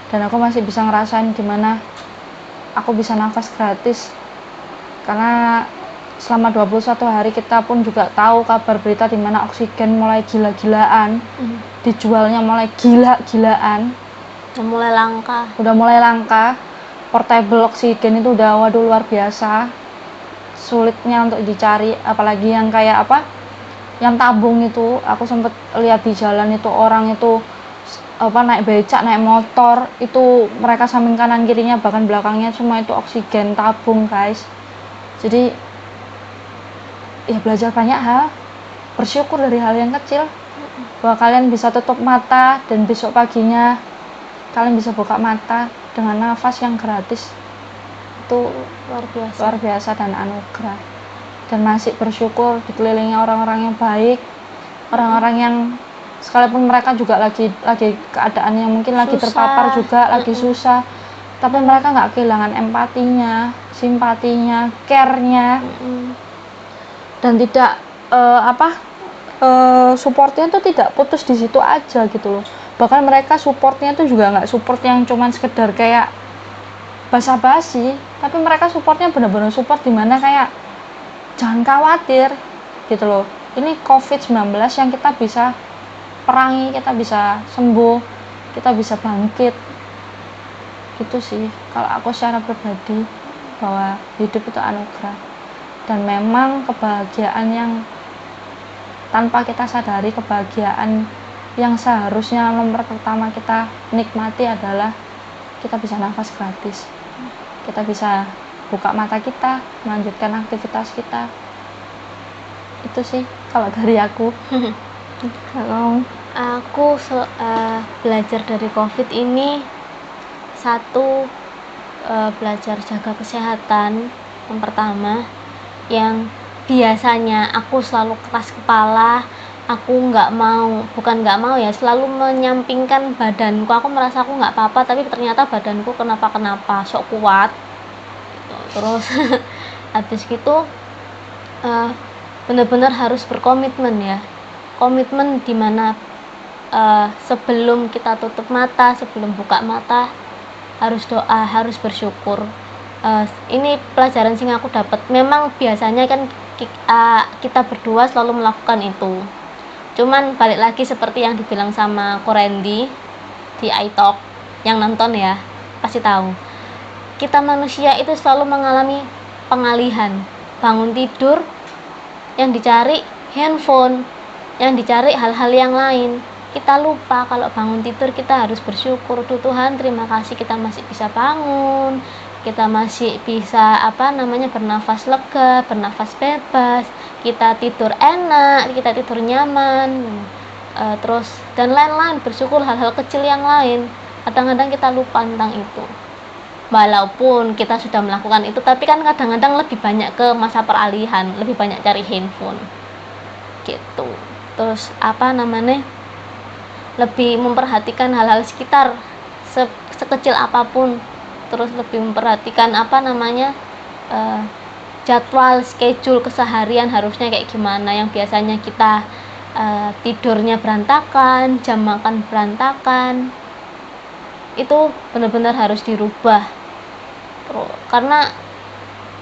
dan aku masih bisa ngerasain gimana aku bisa nafas gratis. Karena selama 21 hari kita pun juga tahu kabar berita di mana oksigen mulai gila-gilaan, dijualnya mulai gila-gilaan, udah mulai langka. Portable oksigen itu udah luar biasa sulitnya untuk dicari, apalagi yang kayak yang tabung itu. Aku sempet lihat di jalan itu orang itu naik becak, naik motor itu, mereka samping kanan kirinya bahkan belakangnya semua itu oksigen tabung guys. Jadi ya belajar banyak hal, bersyukur dari hal yang kecil, bahwa kalian bisa tutup mata dan besok paginya kalian bisa buka mata dengan nafas yang gratis. Itu luar biasa dan anugerah. Dan masih bersyukur dikelilingi orang-orang yang baik, orang-orang yang sekalipun mereka juga lagi keadaan yang mungkin lagi terpapar juga, lagi susah, tapi mereka nggak kehilangan empatinya, simpatinya, care-nya, dan tidak supportnya tuh tidak putus di situ aja gitu loh. Bahkan mereka supportnya tuh juga nggak support yang cuman sekedar kayak basa-basi, tapi mereka supportnya benar-benar support dimana kayak jangan khawatir gitu loh, ini COVID-19 yang kita bisa perangi, kita bisa sembuh, kita bisa bangkit gitu sih. Kalau aku secara pribadi, bahwa hidup itu anugerah, dan memang kebahagiaan yang tanpa kita sadari, kebahagiaan yang seharusnya nomor pertama kita nikmati adalah kita bisa nafas gratis, kita bisa buka mata kita, melanjutkan aktivitas kita. Itu sih kalau dari aku. Kalau aku belajar dari COVID ini, satu, belajar jaga kesehatan, Yang pertama, yang biasanya aku selalu keras kepala, aku bukan nggak mau ya, selalu menyampingkan badanku, aku merasa aku nggak apa-apa, tapi ternyata badanku kenapa-kenapa, sok kuat gitu. Terus habis gitu benar-benar harus berkomitmen ya, komitmen dimana sebelum kita tutup mata, sebelum buka mata, harus doa, harus bersyukur. Ini pelajaran sing aku dapat. Memang biasanya kan kita berdua selalu melakukan itu. Cuman balik lagi seperti yang dibilang sama Korendi di iTalk, yang nonton ya pasti tahu. Kita manusia itu selalu mengalami pengalihan. Bangun tidur, yang dicari handphone, yang dicari hal-hal yang lain. Kita lupa kalau bangun tidur kita harus bersyukur, Tuhan terima kasih kita masih bisa bangun, kita masih bisa bernafas lega, bernafas bebas, kita tidur enak, kita tidur nyaman, terus dan lain-lain, bersyukur hal-hal kecil yang lain. Kadang-kadang kita lupa tentang itu, walaupun kita sudah melakukan itu, tapi kan kadang-kadang lebih banyak ke masa peralihan, lebih banyak cari handphone gitu. Terus lebih memperhatikan hal-hal sekitar sekecil apapun, terus lebih memperhatikan jadwal schedule keseharian harusnya kayak gimana. Yang biasanya kita tidurnya berantakan, jam makan berantakan, itu benar-benar harus dirubah. Karena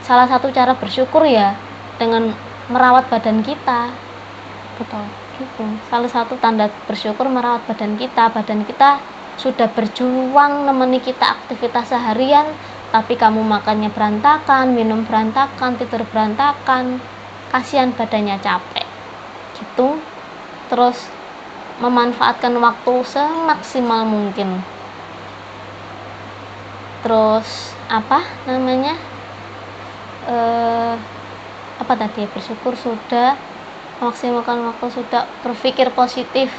salah satu cara bersyukur ya dengan merawat badan kita. Betul. Gitu. Salah satu tanda bersyukur merawat badan kita sudah berjuang nemeni kita aktivitas seharian, tapi kamu makannya berantakan, minum berantakan, tidur berantakan, kasihan badannya, capek gitu. Terus memanfaatkan waktu semaksimal mungkin. Terus bersyukur sudah, maksimalkan waktu sudah, berpikir positif,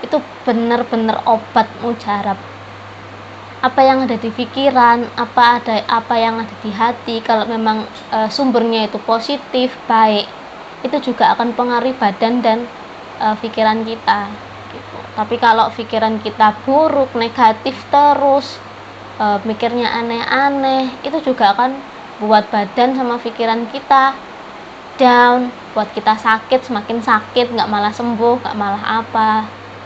itu benar-benar obat mujarab. Apa yang ada di pikiran, apa yang ada di hati, kalau memang sumbernya itu positif, baik, itu juga akan pengaruhi badan dan pikiran kita gitu. Tapi kalau pikiran kita buruk, negatif terus, mikirnya aneh-aneh, itu juga akan buat badan sama pikiran kita down, buat kita sakit, semakin sakit, nggak malah sembuh, nggak malah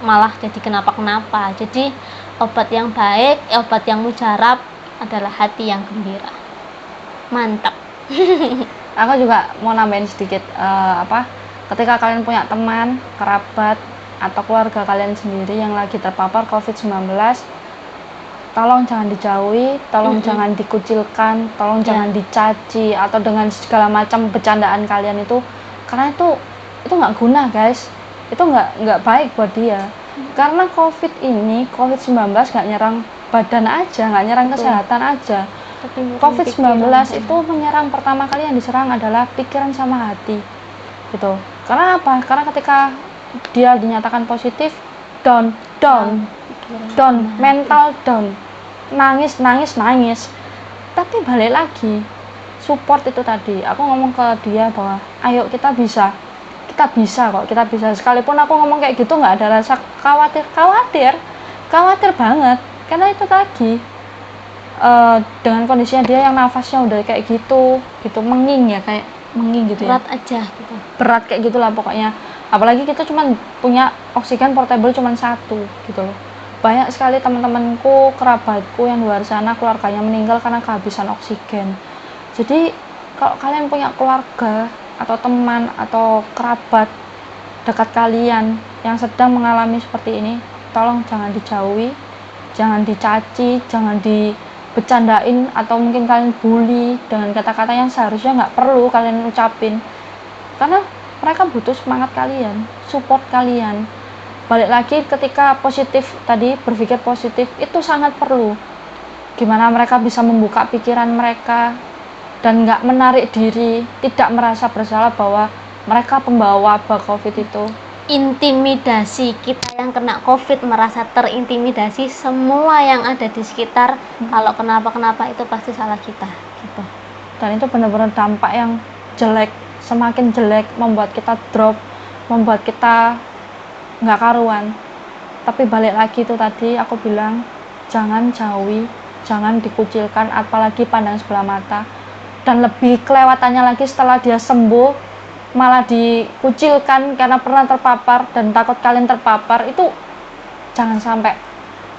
malah jadi kenapa-kenapa. Jadi obat yang baik, obat yang mujarab adalah hati yang gembira. Mantap. Aku juga mau nambahin sedikit, ketika kalian punya teman, kerabat, atau keluarga kalian sendiri yang lagi terpapar COVID-19, tolong jangan dijauhi, tolong jangan dikucilkan, tolong jangan dicaci atau dengan segala macam bercandaan kalian itu, karena itu nggak guna guys, itu nggak baik buat dia. Karena COVID-19 nggak nyerang badan aja, nggak nyerang kesehatan aja. COVID-19 itu menyerang, pertama kali yang diserang adalah pikiran sama hati gitu. Karena apa? Karena ketika dia dinyatakan positif, down, mental down, nangis. Tapi balik lagi, support itu tadi, aku ngomong ke dia bahwa ayo kita bisa kok, kita bisa. Sekalipun aku ngomong kayak gitu nggak ada rasa khawatir banget, karena itu tadi dengan kondisinya dia yang nafasnya udah kayak gitu menging ya, kayak menging gitu, berat aja gitu, berat kayak gitulah pokoknya. Apalagi kita cuma punya oksigen portable cuma satu gitu loh. Banyak sekali teman-temanku, kerabatku yang luar sana keluarganya meninggal karena kehabisan oksigen. Jadi kalau kalian punya keluarga atau teman atau kerabat dekat kalian yang sedang mengalami seperti ini, tolong jangan dijauhi, jangan dicaci, jangan dibecandain, atau mungkin kalian bully dengan kata-kata yang seharusnya nggak perlu kalian ucapin, karena mereka butuh semangat kalian, support kalian. Balik lagi, ketika positif tadi, berpikir positif itu sangat perlu. Gimana mereka bisa membuka pikiran mereka dan nggak menarik diri, tidak merasa bersalah bahwa mereka pembawa wabah COVID itu. Intimidasi, kita yang kena COVID merasa terintimidasi, semua yang ada di sekitar kalau kenapa-kenapa itu pasti salah kita gitu. dan itu benar-benar dampak yang jelek, semakin jelek, membuat kita drop, membuat kita nggak karuan. Tapi balik lagi itu tadi aku bilang, jangan jauhi, jangan dikucilkan, apalagi pandang sebelah mata. Dan lebih kelewatannya lagi setelah dia sembuh malah dikucilkan karena pernah terpapar dan takut kalian terpapar, itu jangan sampai.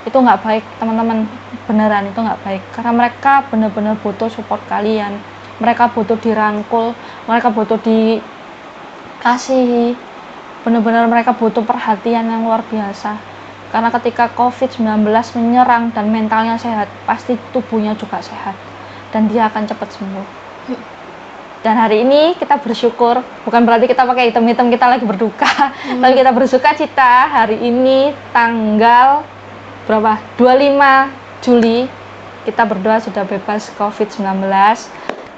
Itu nggak baik teman-teman, beneran itu nggak baik, karena mereka benar-benar butuh support kalian, mereka butuh dirangkul, mereka butuh dikasihi, benar-benar mereka butuh perhatian yang luar biasa. Karena ketika COVID-19 menyerang dan mentalnya sehat, pasti tubuhnya juga sehat dan dia akan cepat sembuh. Dan hari ini kita bersyukur, bukan berarti kita pakai hitam-hitam kita lagi berduka, tapi kita bersuka cita hari ini tanggal berapa? 25 Juli, kita berdua sudah bebas COVID-19,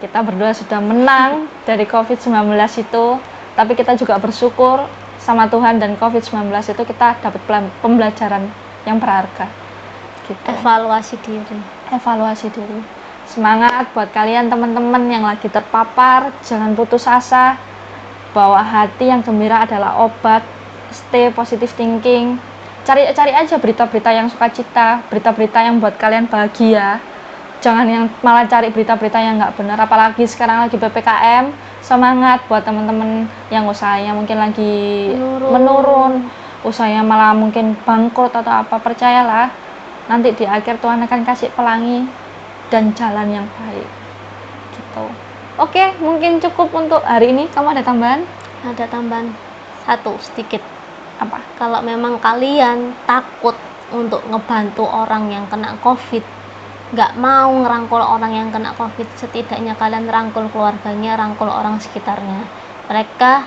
kita berdua sudah menang dari COVID-19 itu, tapi kita juga bersyukur sama Tuhan, dan COVID-19 itu kita dapat pembelajaran yang berharga gitu. Evaluasi diri. Semangat buat kalian teman-teman yang lagi terpapar, jangan putus asa, bawa hati yang gembira adalah obat, stay positive thinking. Cari aja berita-berita yang sukacita, berita-berita yang buat kalian bahagia. Jangan yang malah cari berita-berita yang nggak benar, apalagi sekarang lagi PPKM. Semangat buat teman-teman yang usahanya mungkin lagi menurun, usahanya malah mungkin bangkrut atau apa, percayalah nanti di akhir Tuhan akan kasih pelangi dan jalan yang baik gitu. Oke, mungkin cukup untuk hari ini. Kamu ada tambahan? Ada tambahan satu sedikit. Apa? Kalau memang kalian takut untuk ngebantu orang yang kena COVID, nggak mau ngerangkul orang yang kena COVID, setidaknya kalian rangkul keluarganya, rangkul orang sekitarnya. Mereka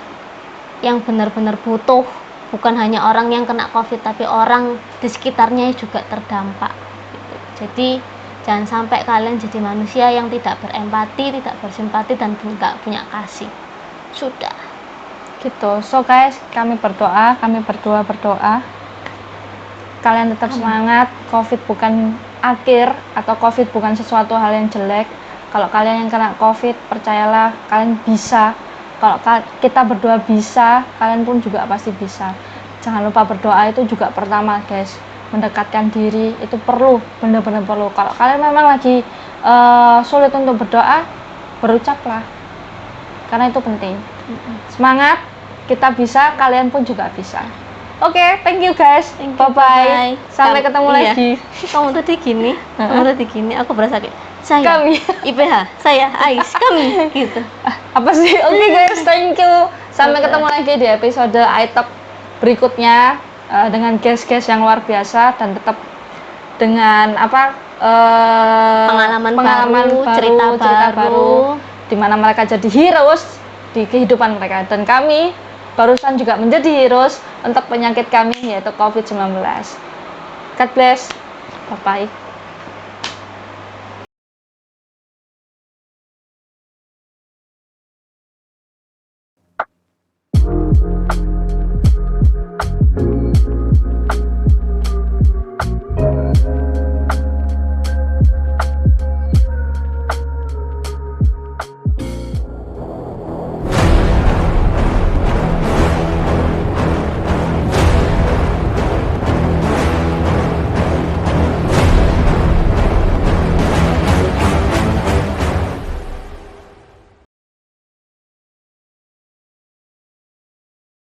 yang benar-benar butuh, bukan hanya orang yang kena COVID, tapi orang di sekitarnya juga terdampak gitu. Jadi jangan sampai kalian jadi manusia yang tidak berempati, tidak bersimpati, dan nggak punya kasih. Sudah gitu. So guys, kami berdua berdoa kalian tetap semangat. COVID bukan akhir, atau COVID bukan sesuatu hal yang jelek. Kalau kalian yang kena COVID, percayalah kalian bisa. Kalau kita berdua bisa, kalian pun juga pasti bisa. Jangan lupa berdoa, itu juga pertama guys, mendekatkan diri itu perlu, benar-benar perlu. Kalau kalian memang lagi sulit untuk berdoa, berucaplah, karena itu penting. Semangat, kita bisa, kalian pun juga bisa. Oke, thank you guys. Bye-bye. Sampai ketemu lagi. Kamu tadi gini, aku berasa kayak saya Kami. IPH, saya Ais, kami gitu. Apa sih? Oke guys, thank you. Sampai ketemu lagi di episode iTalk berikutnya dengan guest-guest yang luar biasa, dan tetap dengan pengalaman baru, cerita baru, di mana mereka jadi heroes di kehidupan mereka, dan kami barusan juga menjadi heroes untuk penyakit kami, yaitu COVID-19. God bless. Bye-bye.